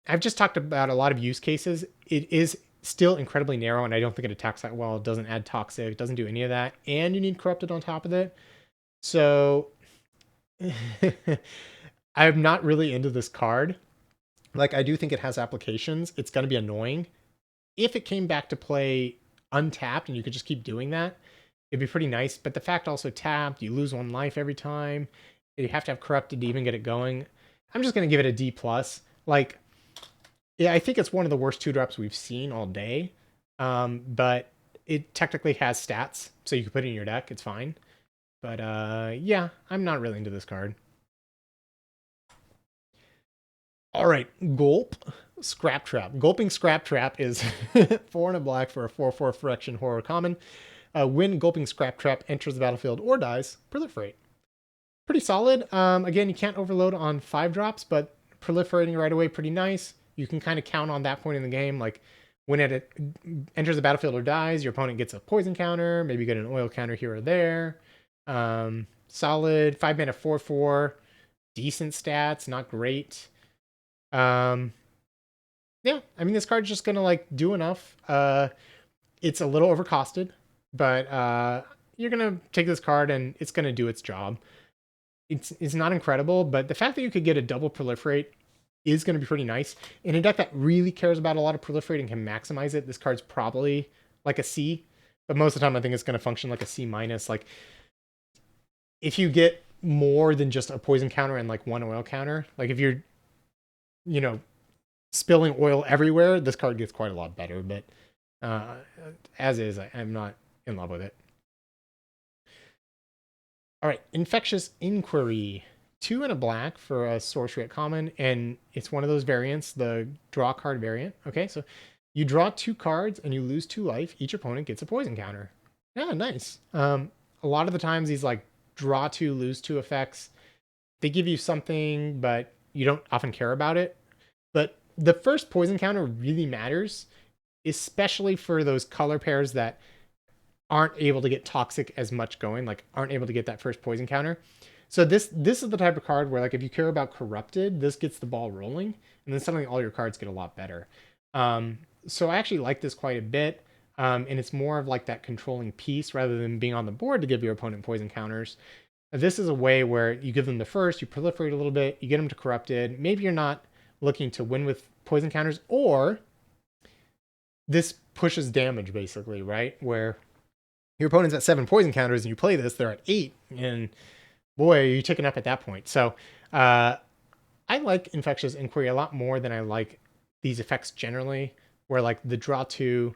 I've just talked about a lot of use cases. It is still incredibly narrow, and I don't think it attacks that well. It doesn't add toxic, doesn't do any of that, and you need corrupted on top of it. So I'm not really into this card. Like, I do think it has applications. It's going to be annoying. If it came back to play untapped and you could just keep doing that, it'd be pretty nice. But the fact also tapped, you lose 1 life every time. You have to have corrupted to even get it going. I'm just going to give it a D+. Like, yeah, I think it's one of the worst 2-drops we've seen all day. But it technically has stats, so you can put it in your deck. It's fine. But yeah, I'm not really into this card. All right, Gulp Scrap Trap. Gulping Scrap Trap is 4 and a black for a 4/4 Phyrexian horror common. When Gulping Scrap Trap enters the battlefield or dies, proliferate. Pretty solid. Again, you can't overload on 5-drops, but proliferating right away, pretty nice. You can kind of count on that point in the game. Like, when it enters the battlefield or dies, your opponent gets a poison counter. Maybe you get an oil counter here or there. Solid. 5-mana 4/4. Decent stats, not great. Yeah, I mean, this card's just gonna like do enough. It's a little overcosted, but you're gonna take this card and it's gonna do its job. It's not incredible, but the fact that you could get a double proliferate is gonna be pretty nice. In a deck that really cares about a lot of proliferate and can maximize it, this card's probably like a C, but most of the time I think it's gonna function like a C-. Like, if you get more than just a poison counter and like 1 oil counter, like if you're, you know, spilling oil everywhere, this card gets quite a lot better, but as is, I'm not in love with it. All right, Infectious Inquiry. 2 and a black for a sorcery at common, and it's one of those variants, the draw card variant. Okay, so you draw 2 cards and you lose 2 life. Each opponent gets a poison counter. Yeah, nice. A lot of the times these like draw 2, lose 2 effects, they give you something, but you don't often care about it. But the first poison counter really matters, especially for those color pairs that aren't able to get toxic as much going, like aren't able to get that first poison counter. So this is the type of card where, like, if you care about corrupted, this gets the ball rolling, and then suddenly all your cards get a lot better. So I actually like this quite a bit, and it's more of like that controlling piece rather than being on the board to give your opponent poison counters. This is a way where you give them the first, you proliferate a little bit, you get them to corrupted. Maybe you're not looking to win with poison counters, or this pushes damage basically, right? Where your opponent's at 7 poison counters and you play this, they're at 8, and boy, are you ticking up at that point. So I like Infectious Inquiry a lot more than I like these effects generally, where like the draw 2,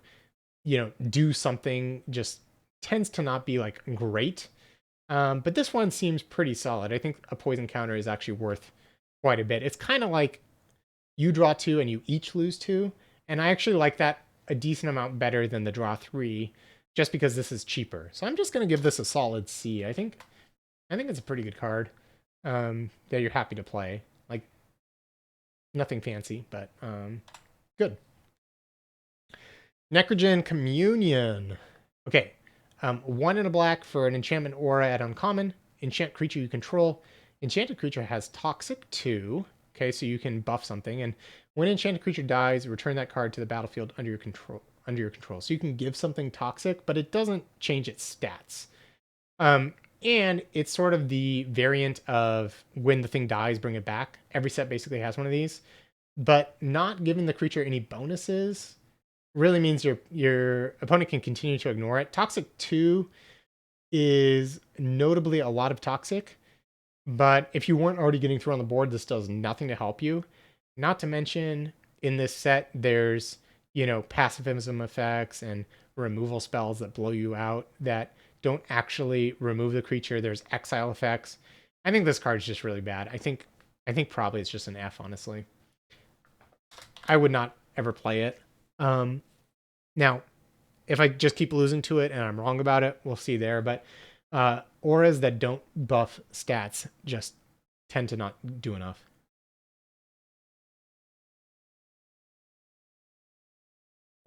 do something just tends to not be like great. But this one seems pretty solid. I think a poison counter is actually worth quite a bit. It's kind of like you draw 2 and you each lose 2. And I actually like that a decent amount better than the draw 3, just because this is cheaper. So I'm just going to give this a solid C. I think it's a pretty good card that you're happy to play. Like, nothing fancy, but good. Necrogen Communion. Okay. 1 and a black for an enchantment aura at uncommon. Enchant creature you control. Enchanted creature has Toxic 2. Okay, so you can buff something. And when enchanted creature dies, return that card to the battlefield under your control. So you can give something toxic, but it doesn't change its stats. And it's sort of the variant of when the thing dies, bring it back. Every set basically has one of these. But not giving the creature any bonuses really means your opponent can continue to ignore it. Toxic 2 is notably a lot of toxic, but if you weren't already getting through on the board, this does nothing to help you. Not to mention, in this set, there's, pacifism effects and removal spells that blow you out that don't actually remove the creature. There's exile effects. I think this card's just really bad. I think probably it's just an F, honestly. I would not ever play it. Now, if I just keep losing to it and I'm wrong about it, we'll see there. But auras that don't buff stats just tend to not do enough.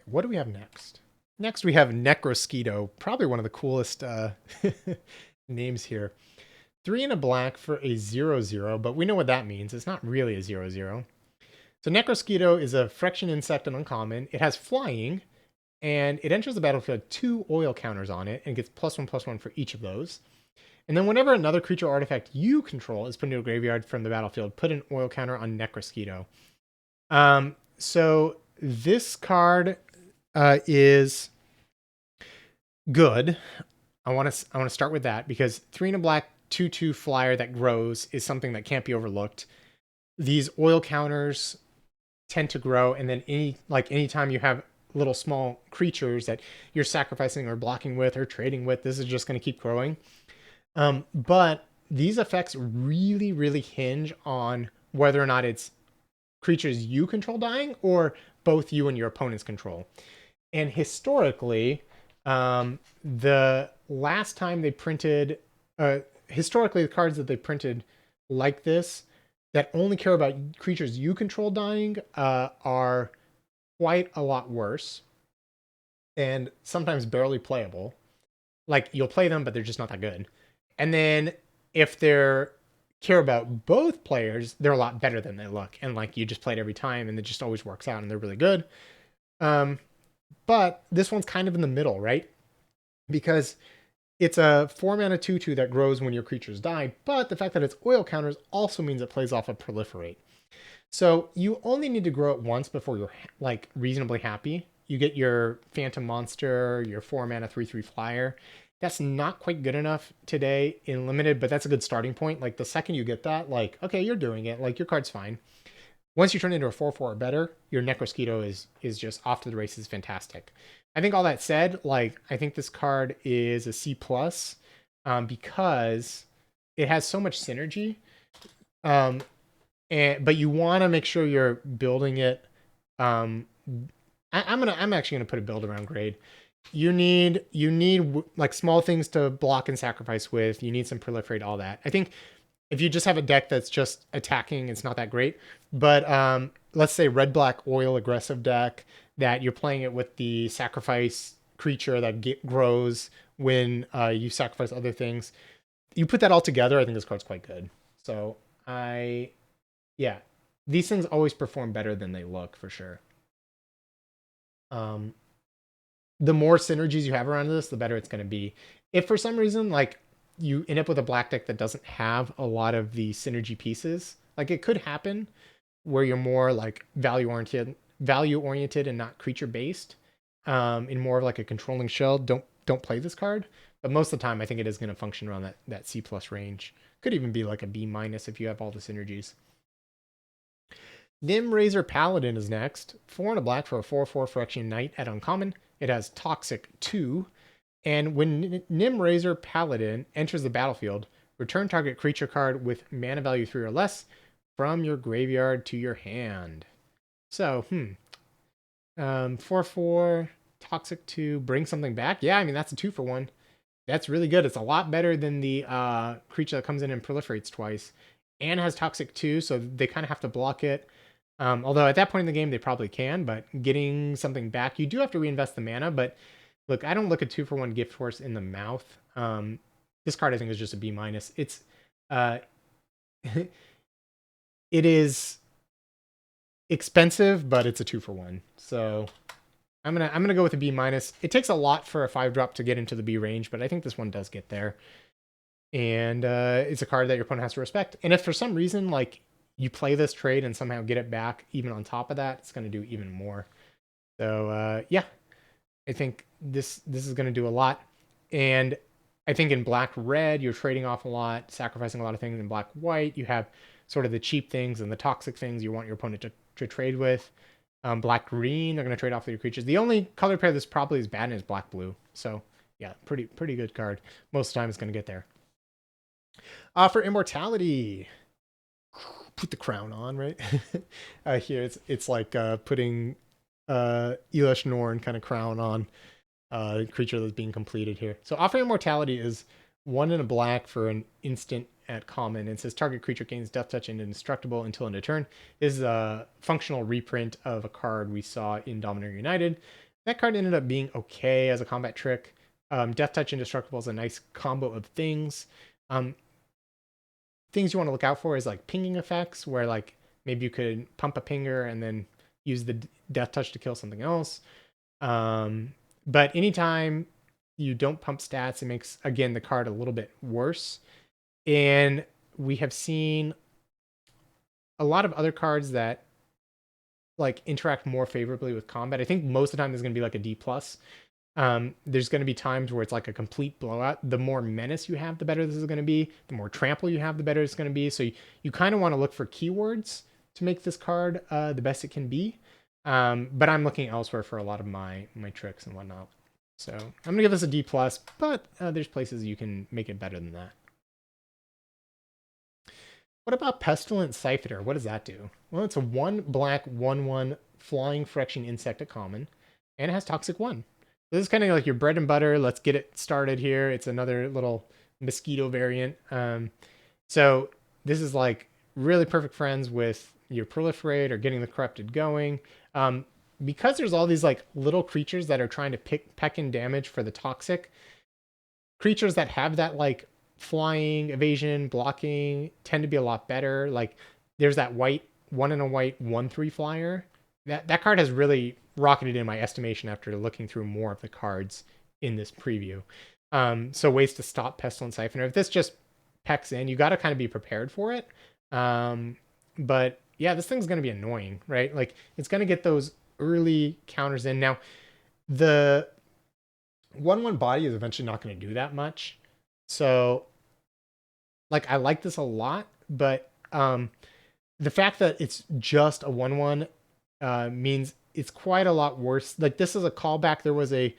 What do we have next? Next, we have Necrosquito, probably one of the coolest names here. 3 and a black for a 0/0, but we know what that means. It's not really a 0/0. So Necrosquito is a Phyrexian insect and uncommon. It has flying, and it enters the battlefield with 2 oil counters on it, and gets +1/+1 for each of those. And then whenever another creature or artifact you control is put into a graveyard from the battlefield, put an oil counter on Necrosquito. So this card is good. I want to start with that because 3 and a black 2/2 flyer that grows is something that can't be overlooked. These oil counters tend to grow, and then anytime you have little small creatures that you're sacrificing or blocking with or trading with, this is just going to keep growing. But these effects really, really hinge on whether or not it's creatures you control dying or both you and your opponent's control. And historically, the last time they printed, historically, the cards that they printed like this that only care about creatures you control dying are quite a lot worse and sometimes barely playable. Like, you'll play them, but they're just not that good. And then if they're care about both players, they're a lot better than they look. And like, you just play it every time and it just always works out and they're really good. But this one's kind of in the middle, right? Because it's a 4-mana 2/2 that grows when your creatures die, but the fact that it's oil counters also means it plays off of proliferate. So you only need to grow it once before you're like reasonably happy. You get your phantom monster, your 4-mana 3/3 flyer. That's not quite good enough today in limited, but that's a good starting point. Like, the second you get that, like, okay, you're doing it. Like, your card's fine. Once you turn into a 4/4 or better, your Necrosquito is just off to the races, fantastic. I think all that said, like, I think this card is a C+, because it has so much synergy. But you want to make sure you're building it. I'm actually gonna put a build around grade. You need like small things to block and sacrifice with. You need some proliferate, all that. I think if you just have a deck that's just attacking, it's not that great. But let's say red black oil aggressive deck that you're playing it with the sacrifice creature that grows when you sacrifice other things. You put that all together, I think this card's quite good. So yeah, these things always perform better than they look, for sure. The more synergies you have around this, the better it's going to be. If for some reason, like, you end up with a black deck that doesn't have a lot of the synergy pieces, like, it could happen where you're more like value oriented and not creature based, in more of like a controlling shell, don't play this card. But most of the time, I think it is going to function around that C+ range. Could even be like a B- if you have all the synergies. Nim Razor Paladin is next. 4 and a black for a 4/4 Phyrexian Knight at uncommon. It has Toxic 2. And when Nim Razor Paladin enters the battlefield, return target creature card with mana value 3 or less from your graveyard to your hand. So, 4/4, Toxic 2, bring something back. Yeah, I mean, that's a 2-for-1. That's really good. It's a lot better than the creature that comes in and proliferates twice and has Toxic 2, so they kind of have to block it. Although at that point in the game, they probably can, but getting something back, you do have to reinvest the mana. But look, I don't look at 2-for-1 Gift Horse in the mouth. This card, I think, is just a B-. It's it is expensive, but it's a 2-for-1. So I'm gonna go with a B-. It takes a lot for a 5-drop to get into the B range, but I think this one does get there. And it's a card that your opponent has to respect. And if for some reason, like, you play this trade and somehow get it back even on top of that, it's going to do even more. So yeah, I think this is going to do a lot. And I think in black red, you're trading off a lot, sacrificing a lot of things. In black white, you have sort of the cheap things and the toxic things you want your opponent to trade with. Black green, they're going to trade off with your creatures. The only color pair that's probably is bad is black blue. So yeah, pretty good card. Most of the time it's going to get there. For immortality, put the crown on, right? Here it's like putting Elish Norn kind of crown on creature that's being completed here. So offering immortality is 1 and a black for an instant at common. It says target creature gains death touch and indestructible until end of turn. This is a functional reprint of a card we saw in Dominator United. That card ended up being okay as a combat trick. Death touch indestructible is a nice combo of things. Things you want to look out for is like pinging effects, where like Maybe you could pump a pinger and then use the death touch to kill something else. But anytime you don't pump stats, it makes, again, the card a little bit worse. And we have seen a lot of other cards that like interact more favorably with combat. I think most of the time there's going to be like a D+. There's going to be times where it's like a complete blowout. The more menace you have, the better this is going to be. The more trample you have, the better it's going to be. So you kind of want to look for keywords to make this card the best it can be. But I'm looking elsewhere for a lot of my tricks and whatnot. So I'm going to give this a D+, but there's places you can make it better than that. What about Pestilent Siphoner? What does that do? Well, it's a 1 black 1/1 flying Phyrexian insect at common, and it has Toxic 1. This is kind of like your bread and butter. Let's get it started here. It's another little mosquito variant. So this is like really perfect friends with your proliferate or getting the corrupted going. Because there's all these like little creatures that are trying to peck in damage for the toxic, creatures that have that like flying, evasion, blocking tend to be a lot better. Like there's that white 1 and a white 1/3 flyer. That card has really rocketed in my estimation after looking through more of the cards in this preview. So ways to stop Pestilent Siphoner. If this just pecks in, you got to kind of be prepared for it. But yeah, this thing's going to be annoying, right? Like it's going to get those early counters in. Now, the 1/1 body is eventually not going to do that much. So like I like this a lot, but the fact that it's just a 1/1 means it's quite a lot worse. Like this is a callback. There was a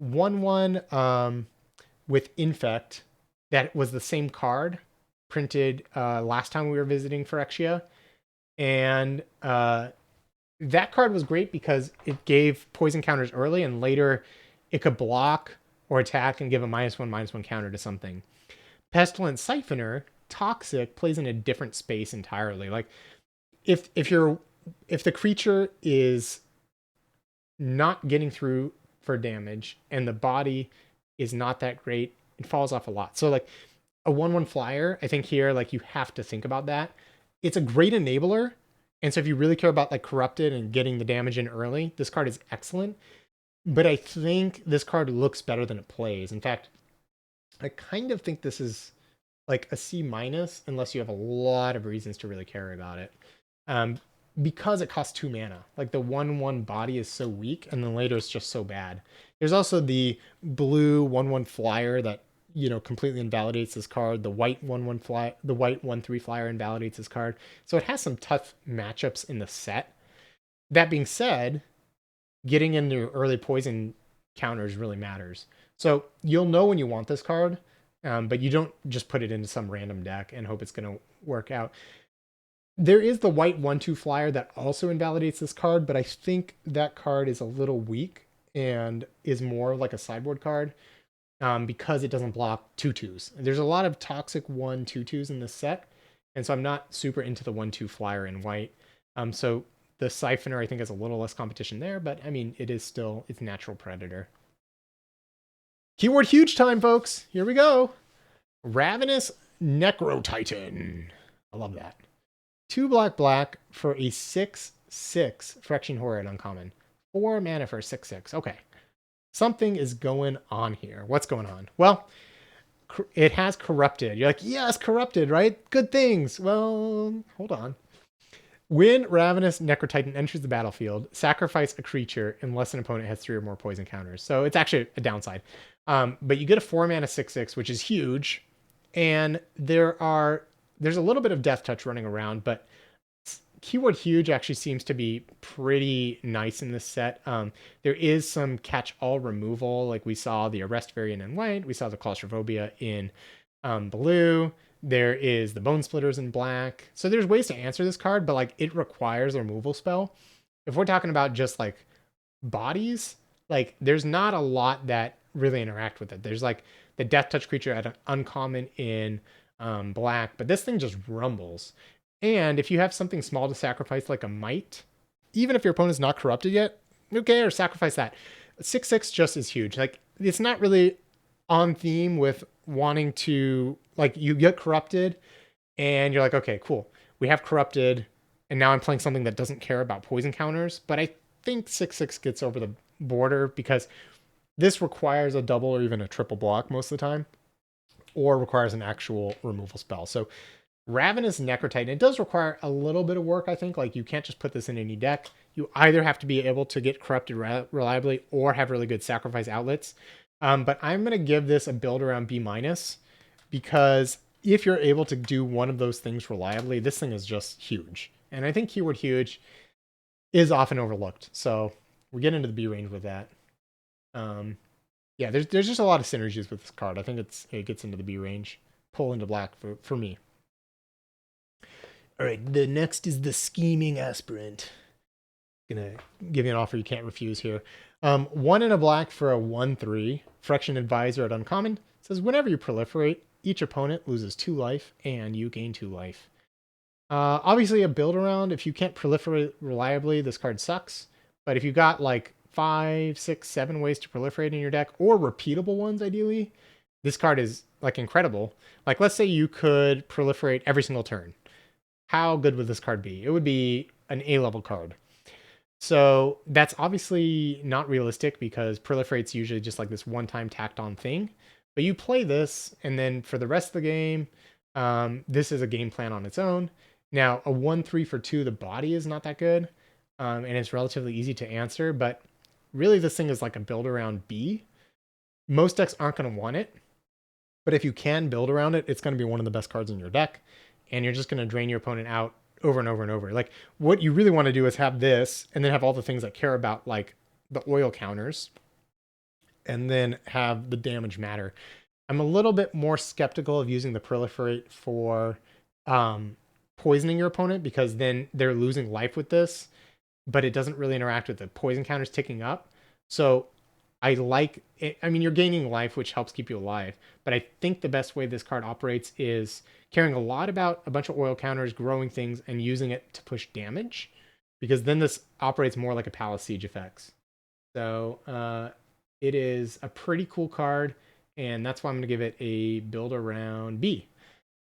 1/1 with Infect that was the same card printed last time we were visiting Phyrexia, and that card was great because it gave poison counters early, and later it could block or attack and give a -1/-1 counter to something. Pestilent Siphoner, Toxic, plays in a different space entirely. Like if the creature is not getting through for damage and the body is not that great, it falls off a lot. So like a 1/1 flyer, I think here like you have to think about that. It's a great enabler, and so if you really care about like corrupted and getting the damage in early, this card is excellent. But I think this card looks better than it plays. In fact, I kind of think this is like a C- unless you have a lot of reasons to really care about it. Because it costs 2 mana. Like the 1/1 body is so weak, and then later it's just so bad. There's also the blue 1/1 flyer that, you know, completely invalidates this card. The white 1/1 fly, the white 1/3 flyer invalidates this card. So it has some tough matchups in the set. That being said, getting into early poison counters really matters. So you'll know when you want this card, but you don't just put it into some random deck and hope it's going to work out. There is the white 1/2 flyer that also invalidates this card, but I think that card is a little weak and is more like a sideboard card because it doesn't block 2/2s. There's a lot of toxic 1/2/2s in this set, and so I'm not super into the 1/2 flyer in white. So the Siphoner, I think, has a little less competition there, but I mean, it is still its natural predator. Keyword huge time, folks. Here we go. Ravenous Necrotitan. I love that. 2 black for a 6/6 Phyrexian Horrid uncommon. 4 mana for a 6/6. Okay. Something is going on here. What's going on? Well, it has corrupted. You're like, yes, corrupted, right? Good things. Well, hold on. When Ravenous Necrotitan enters the battlefield, sacrifice a creature unless an opponent has 3 or more poison counters. So it's actually a downside. But you get a 4 mana 6/6, which is huge. And there's a little bit of Death Touch running around, but keyword huge actually seems to be pretty nice in this set. There is some catch-all removal, like we saw the Arrest variant in white, we saw the Claustrophobia in blue. There is the Bone Splitters in black. So there's ways to answer this card, but like it requires a removal spell. If we're talking about just like bodies, like there's not a lot that really interact with it. There's like the Death Touch creature at an uncommon in black, but this thing just rumbles. And if you have something small to sacrifice like a Might, even if your opponent's not corrupted yet, okay, or sacrifice that. 6/6 just is huge. Like it's not really on theme with wanting to, like, you get corrupted and you're like, okay, cool, we have corrupted and now I'm playing something that doesn't care about poison counters, but I think 6/6 gets over the border because this requires a double or even a triple block most of the time, or requires an actual removal spell. So Ravenous Necrotitan, it does require a little bit of work, I think. Like, you can't just put this in any deck. You either have to be able to get corrupted reliably or have really good sacrifice outlets. But I'm going to give this a build around B-, because if you're able to do one of those things reliably, this thing is just huge. And I think keyword huge is often overlooked. So we get into the B range with that. Yeah, there's just a lot of synergies with this card. I think it gets into the B range. Pull into black for me. All right, the next is the Scheming Aspirant. Gonna give you an offer you can't refuse here. 1 in a black for a 1/3. Phyrexia Advisor at uncommon. It says whenever you proliferate, each opponent loses 2 life and you gain 2 life. Obviously a build around. If you can't proliferate reliably, this card sucks. But if you got like 5, 6, 7 ways to proliferate in your deck, or repeatable ones ideally, this card is like incredible. Like, let's say you could proliferate every single turn. How good would this card be? It would be an A-level card. So that's obviously not realistic because proliferate's usually just like this one-time tacked on thing. But you play this, and then for the rest of the game, this is a game plan on its own. Now, a 1/3 for 2, the body is not that good, and it's relatively easy to answer, but really this thing is like a build around B. Most decks aren't going to want it, but if you can build around it, it's going to be one of the best cards in your deck, and you're just going to drain your opponent out over and over and over. Like, what you really want to do is have this, and then have all the things that care about, like the oil counters, and then have the damage matter. I'm a little bit more skeptical of using the proliferate for poisoning your opponent, because then they're losing life with this, but it doesn't really interact with the poison counters ticking up. So I like it. I mean, you're gaining life, which helps keep you alive, but I think the best way this card operates is caring a lot about a bunch of oil counters, growing things, and using it to push damage, because then this operates more like a Palace Siege effects. So it is a pretty cool card, and that's why I'm going to give it a build around B.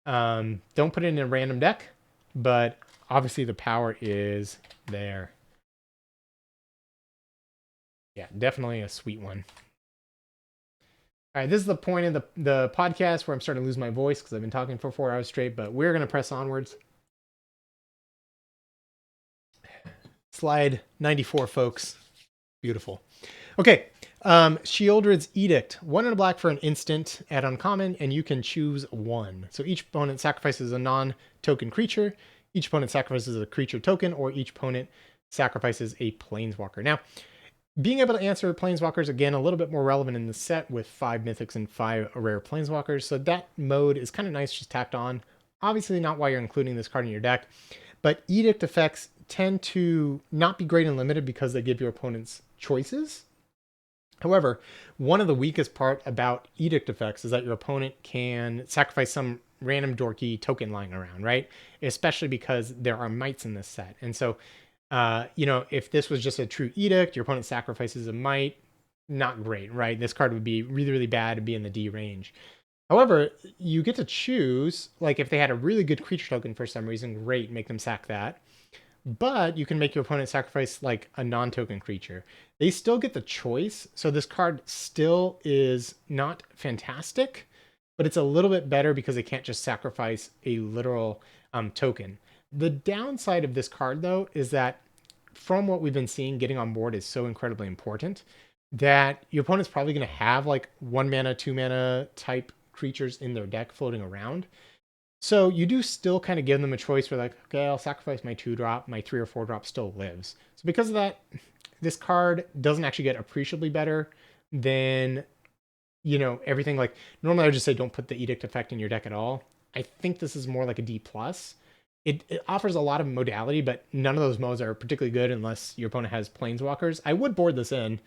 Don't put it in a random deck, but obviously the power is there. Yeah, definitely a sweet one. All right, this is the point of the podcast where I'm starting to lose my voice because I've been talking for 4 hours straight, but we're going to press onwards. Slide 94, folks. Beautiful. Okay, Sheoldred's Edict. 1 in a black for an instant at uncommon, and you can choose 1. So each opponent sacrifices a non-token creature. Each opponent sacrifices a creature token, or each opponent sacrifices a planeswalker. Now, being able to answer planeswalkers, again, a little bit more relevant in the set with 5 mythics and 5 rare planeswalkers. So that mode is kind of nice, just tacked on. Obviously not why you're including this card in your deck, but Edict effects tend to not be great and limited because they give your opponents choices. However, one of the weakest part about Edict effects is that your opponent can sacrifice some random dorky token lying around, right? Especially because there are mites in this set. And so if this was just a true Edict, your opponent sacrifices a mite, not great, right? This card would be really, really bad to be in the D range. However, you get to choose, like if they had a really good creature token for some reason, great, make them sack that. But you can make your opponent sacrifice like a non-token creature. They still get the choice, so this card still is not fantastic, but it's a little bit better because they can't just sacrifice a literal token. The downside of this card, though, is that from what we've been seeing, getting on board is so incredibly important that your opponent's probably going to have like 1 mana, 2 mana type creatures in their deck floating around. So you do still kind of give them a choice where, like, okay, I'll sacrifice my 2-drop, my 3 or 4-drop still lives. So because of that, this card doesn't actually get appreciably better than, everything. Like, normally I would just say don't put the Edict effect in your deck at all. I think this is more like a D+. It offers a lot of modality, but none of those modes are particularly good unless your opponent has planeswalkers. I would board this in.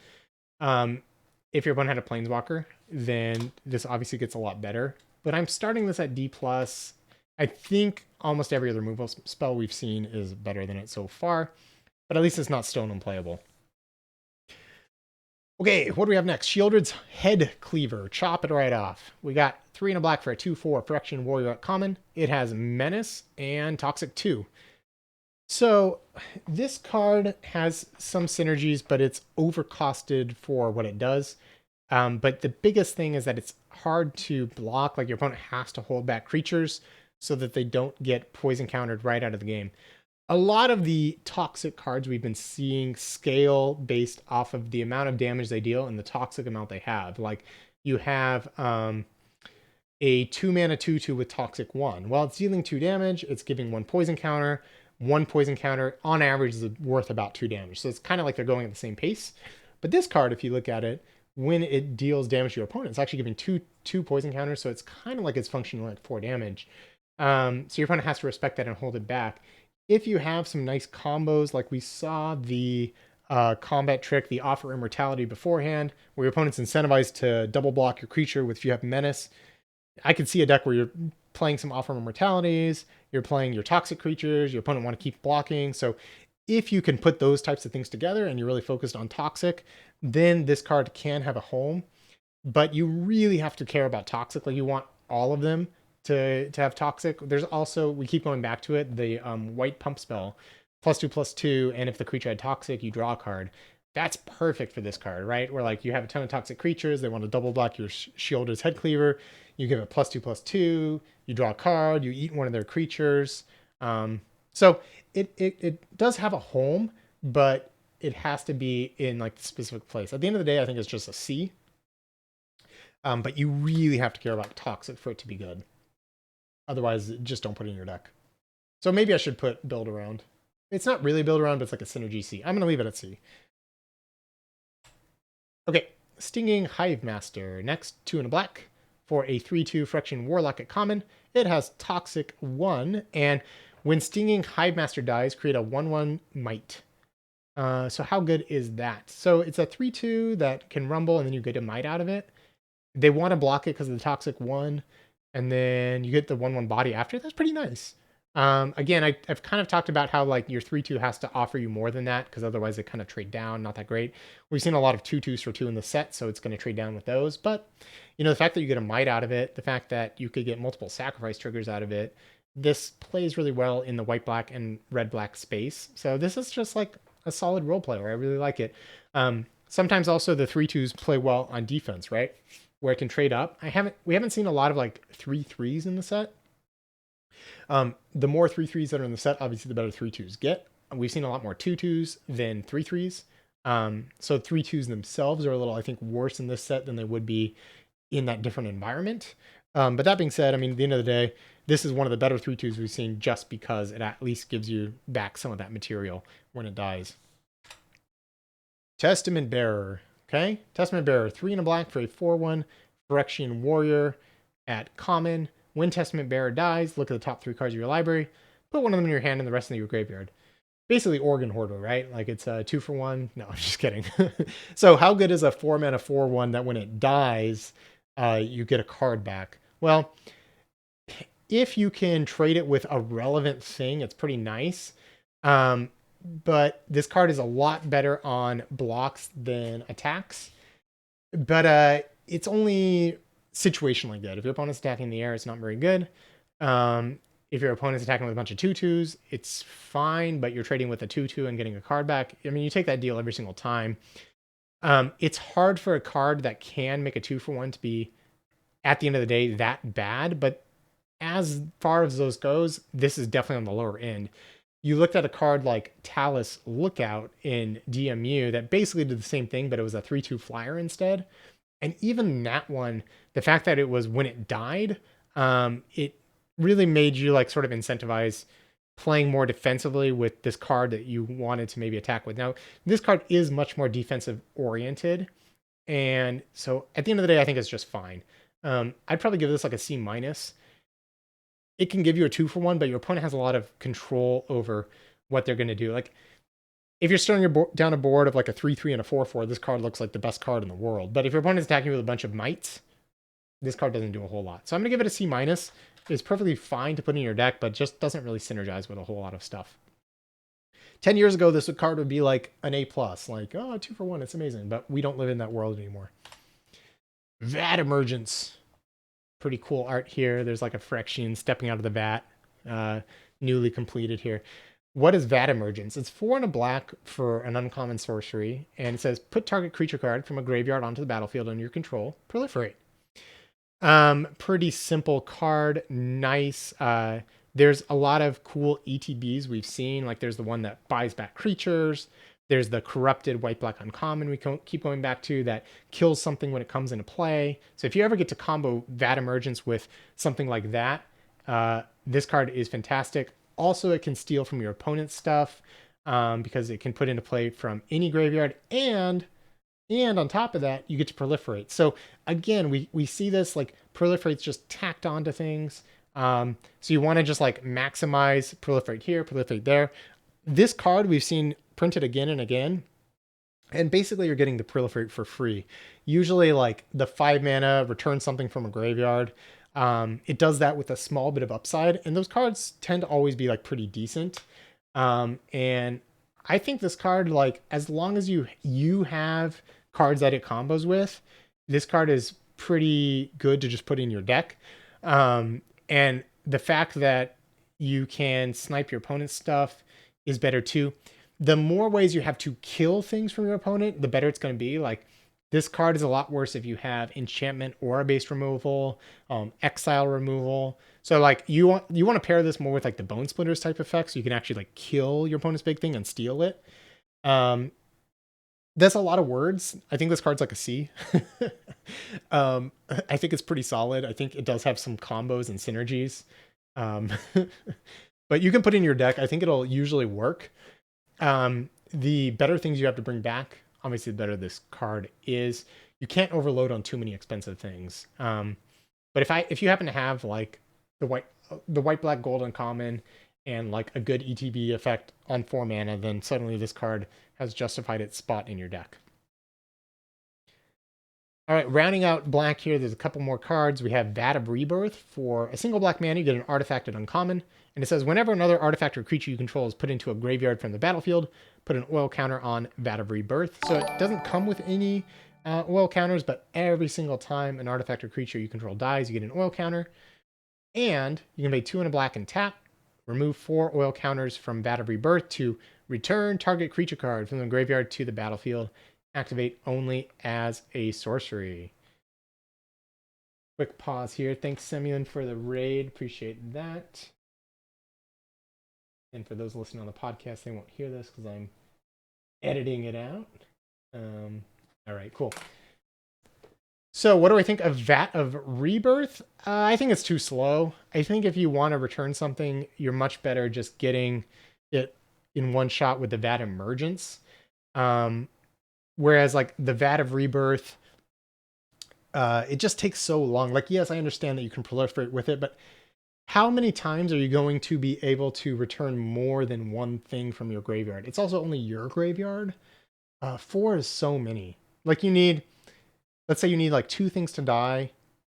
If your opponent had a planeswalker, then this obviously gets a lot better. But I'm starting this at D+. I think almost every other removal spell we've seen is better than it so far, but at least it's not stone unplayable. Okay, what do we have next? Sheoldred's Head Cleaver. Chop it right off. We got 3 in a black for a 2/4 Phyrexian Warrior at common. It has Menace and Toxic 2. So this card has some synergies, but it's overcosted for what it does. But the biggest thing is that it's hard to block. Like your opponent has to hold back creatures so that they don't get poison countered right out of the game. A lot of the toxic cards we've been seeing scale based off of the amount of damage they deal and the toxic amount they have. Like you have a 2 mana 2/2 with toxic 1. While it's dealing 2 damage, it's giving 1 poison counter. 1 poison counter on average is worth about 2 damage. So it's kind of like they're going at the same pace. But this card, if you look at it, when it deals damage to your opponent, it's actually giving two poison counters. So it's kind of like it's functioning like 4 damage. So your opponent has to respect that and hold it back. If you have some nice combos, like we saw the combat trick, the offer immortality beforehand, where your opponent's incentivized to double block your creature with if you have menace. I could see a deck where you're playing some offer immortalities, you're playing your toxic creatures, your opponent want to keep blocking. So if you can put those types of things together and you're really focused on toxic, then this card can have a home. But you really have to care about toxic. Like you want all of them to have toxic. There's also, we keep going back to it, the white pump spell, +2/+2, and if the creature had toxic, you draw a card. That's perfect for this card, right? Where like you have a ton of toxic creatures, they want to double block your Sheoldred's Headcleaver, you give it +2/+2, you draw a card, you eat one of their creatures. So it does have a home, but it has to be in like the specific place. At the end of the day, I think it's just a C. But you really have to care about toxic for it to be good. Otherwise, just don't put it in your deck. So maybe I should put build around. It's not really build around, but it's like a synergy C. I'm going to leave it at C. Okay, Stinging Hive Master. Next, 2 and a black for a 3/2 Phyrexian Warlock at common. It has Toxic 1, and when Stinging Hive Master dies, create a 1/1 Might. So how good is that? So it's a 3/2 that can rumble, and then you get a Might out of it. They want to block it because of the Toxic 1, and then you get the 1/1 body after. That's pretty nice. Again, I've kind of talked about how like your 3/2 has to offer you more than that because otherwise they kind of trade down. Not that great. We've seen a lot of 2/2s for 2 in the set, so it's going to trade down with those. But you know, the fact that you get a might out of it, the fact that you could get multiple sacrifice triggers out of it, this plays really well in the white black and red black space. So this is just like a solid role player. I really like it. Sometimes also the 3/2s play well on defense, right? Where it can trade up. We haven't seen a lot of like 3/3s in the set. The more 3/3s that are in the set, obviously the better 3/2s get. We've seen a lot more 2/2s than 3/3s. So 3/2s themselves are a little, I think, worse in this set than they would be in that different environment. But that being said, I mean, at the end of the day, this is one of the better 3/2s we've seen just because it at least gives you back some of that material when it dies. Testament Bearer. Okay, Testament Bearer, 3 and a black for a 4/1 Phyrexian Warrior at common. When Testament Bearer dies, look at the top 3 cards of your library, put one of them in your hand and the rest in your graveyard. Basically Organ Hoarder, right? Like it's a 2 for 1. No, I'm just kidding. So how good is a 4 mana 4/1 that when it dies, you get a card back? Well, if you can trade it with a relevant thing, it's pretty nice. But this card is a lot better on blocks than attacks. But it's only situationally good. If your opponent's attacking in the air, it's not very good. If your opponent's attacking with a bunch of 2/2s, it's fine, but you're trading with a 2/2 and getting a card back. I mean, you take that deal every single time. It's hard for a card that can make a 2 for 1 to be, at the end of the day, that bad. But as far as those goes, this is definitely on the lower end. You looked at a card like Talus Lookout in DMU that basically did the same thing, but it was a 3/2 flyer instead. And even that one, the fact that it was when it died, it really made you like sort of incentivize playing more defensively with this card that you wanted to maybe attack with. Now, this card is much more defensive oriented. And so at the end of the day, I think it's just fine. I'd probably give this like a C minus. It can give you a 2 for 1, but your opponent has a lot of control over what they're going to do. Like if you're starting down a board of like a 3/3 and a 4/4, this card looks like the best card in the world. But if your opponent's attacking with a bunch of mites, this card doesn't do a whole lot. So I'm going to give it a C minus. It's perfectly fine to put in your deck, but just doesn't really synergize with a whole lot of stuff. 10 years ago, this card would be like an A+. Like, oh, 2 for 1, it's amazing. But we don't live in that world anymore. Vat Emergence. Pretty cool art here. There's like a Phyrexian stepping out of the vat. Newly completed here. What is Vat Emergence? It's 4 and a black for an uncommon sorcery, and it says put target creature card from a graveyard onto the battlefield under your control. Proliferate. Pretty simple card. Nice. There's a lot of cool ETBs we've seen. Like there's the one that buys back creatures. There's the corrupted white-black uncommon we keep going back to that kills something when it comes into play. So if you ever get to combo Vat Emergence with something like that, this card is fantastic. Also, it can steal from your opponent's stuff because it can put into play from any graveyard. And on top of that, you get to proliferate. So again, we see this like proliferate's just tacked onto things. So you want to just like maximize proliferate here, proliferate there. This card we've seen printed again and again. And basically you're getting the proliferate for free. Usually like the 5 mana, return something from a graveyard. It does that with a small bit of upside. And those cards tend to always be like pretty decent. And I think this card, like as long as you have cards that it combos with, this card is pretty good to just put in your deck. And the fact that you can snipe your opponent's stuff is better too. The more ways you have to kill things from your opponent, the better it's going to be. Like this card is a lot worse if you have enchantment or a base removal, exile removal. So like you want to pair this more with like the Bone Splitters type effect, so you can actually like kill your opponent's big thing and steal it. That's a lot of words. I think this card's like a C. I think it's pretty solid. I think it does have some combos and synergies. But you can put in your deck. I think it'll usually work. The better things you have to bring back, obviously the better this card is. You can't overload on too many expensive things. But if you happen to have like the white black gold uncommon and like a good ETB effect on 4 mana, then suddenly this card has justified its spot in your deck. All right, rounding out black here, there's a couple more cards. We have Vat of Rebirth. For a single black mana, you get an artifact at uncommon. And it says, whenever another artifact or creature you control is put into a graveyard from the battlefield, put an oil counter on Vat of Rebirth. So it doesn't come with any oil counters, but every single time an artifact or creature you control dies, you get an oil counter. And you can pay 2 and a black and tap, remove 4 oil counters from Vat of Rebirth to return target creature card from the graveyard to the battlefield. Activate only as a sorcery. Quick pause here. Thanks, Simeon, for the raid. Appreciate that. And for those listening on the podcast, they won't hear this because I'm editing it out. All right, cool. So what do I think of Vat of Rebirth? I think it's too slow. I think if you want to return something, you're much better just getting it in one shot with the Vat Emergence. Whereas like the Vat of Rebirth, it just takes so long. Like, yes, I understand that you can proliferate with it, but how many times are you going to be able to return more than one thing from your graveyard? It's also only your graveyard. 4 is so many. Like let's say you need like 2 things to die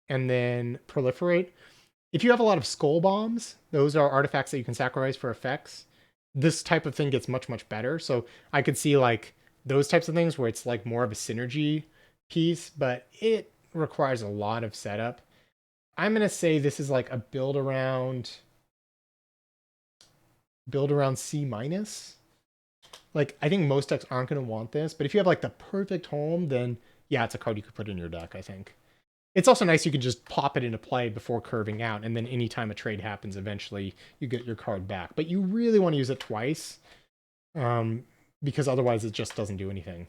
and then proliferate. If you have a lot of skull bombs, those are artifacts that you can sacrifice for effects. This type of thing gets much, much better. So I could see like those types of things where it's like more of a synergy piece, but it requires a lot of setup. I'm going to say this is like a build around C minus. Like, I think most decks aren't going to want this, but if you have like the perfect home, then yeah, it's a card you could put in your deck, I think. It's also nice you can just pop it into play before curving out, and then anytime a trade happens, eventually you get your card back. But you really want to use it twice, because otherwise it just doesn't do anything.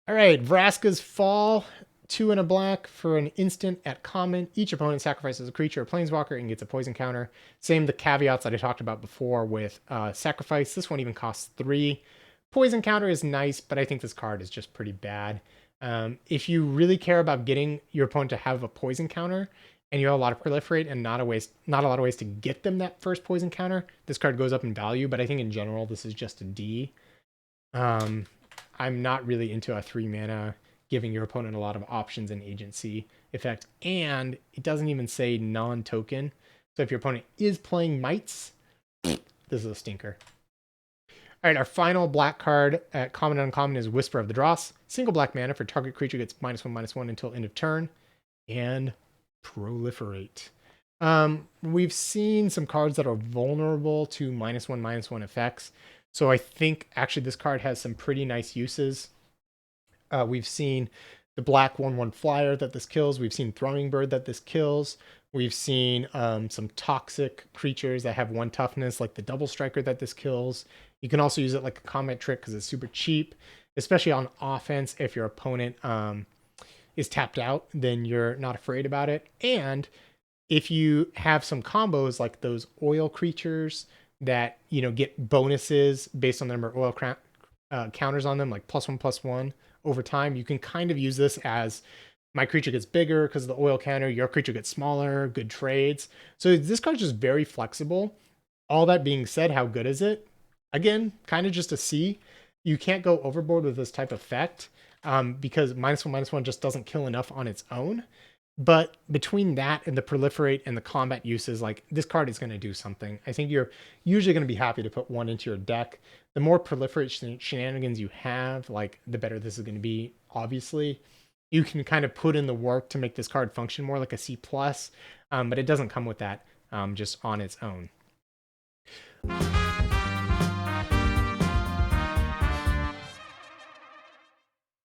All right, Vraska's Fall. 2 and a black for an instant at common. Each opponent sacrifices a creature or planeswalker and gets a poison counter. Same the caveats that I talked about before with sacrifice. This one even costs 3. Poison counter is nice, but I think this card is just pretty bad. If you really care about getting your opponent to have a poison counter and you have a lot of proliferate and not a lot of ways to get them that first poison counter, this card goes up in value, but I think in general this is just a D. I'm not really into a 3 mana giving your opponent a lot of options and agency effect, and it doesn't even say non-token. So if your opponent is playing mites, this is a stinker. All right, our final black card at common and uncommon is Whisper of the Dross. Single black mana for target creature gets -1/-1 until end of turn, and proliferate. We've seen some cards that are vulnerable to -1/-1 effects. So I think actually this card has some pretty nice uses. We've seen the black 1/1 flyer that this kills. We've seen Throwing Bird that this kills. We've seen some toxic creatures that have 1 toughness, like the Double Striker that this kills. You can also use it like a combat trick because it's super cheap, especially on offense. If your opponent is tapped out, then you're not afraid about it. And if you have some combos like those oil creatures that get bonuses based on the number of oil counters on them, like +1/+1 over time, you can kind of use this as my creature gets bigger because of the oil counter, your creature gets smaller, good trades. So this card's just very flexible. All that being said, how good is it? Again, kind of just a C. You can't go overboard with this type of effect because -1/-1 just doesn't kill enough on its own. But between that and the proliferate and the combat uses, like this card is going to do something. I think you're usually going to be happy to put 1 into your deck. The more proliferate shenanigans you have, like the better this is going to be. Obviously, you can kind of put in the work to make this card function more like a C plus, but it doesn't come with that just on its own.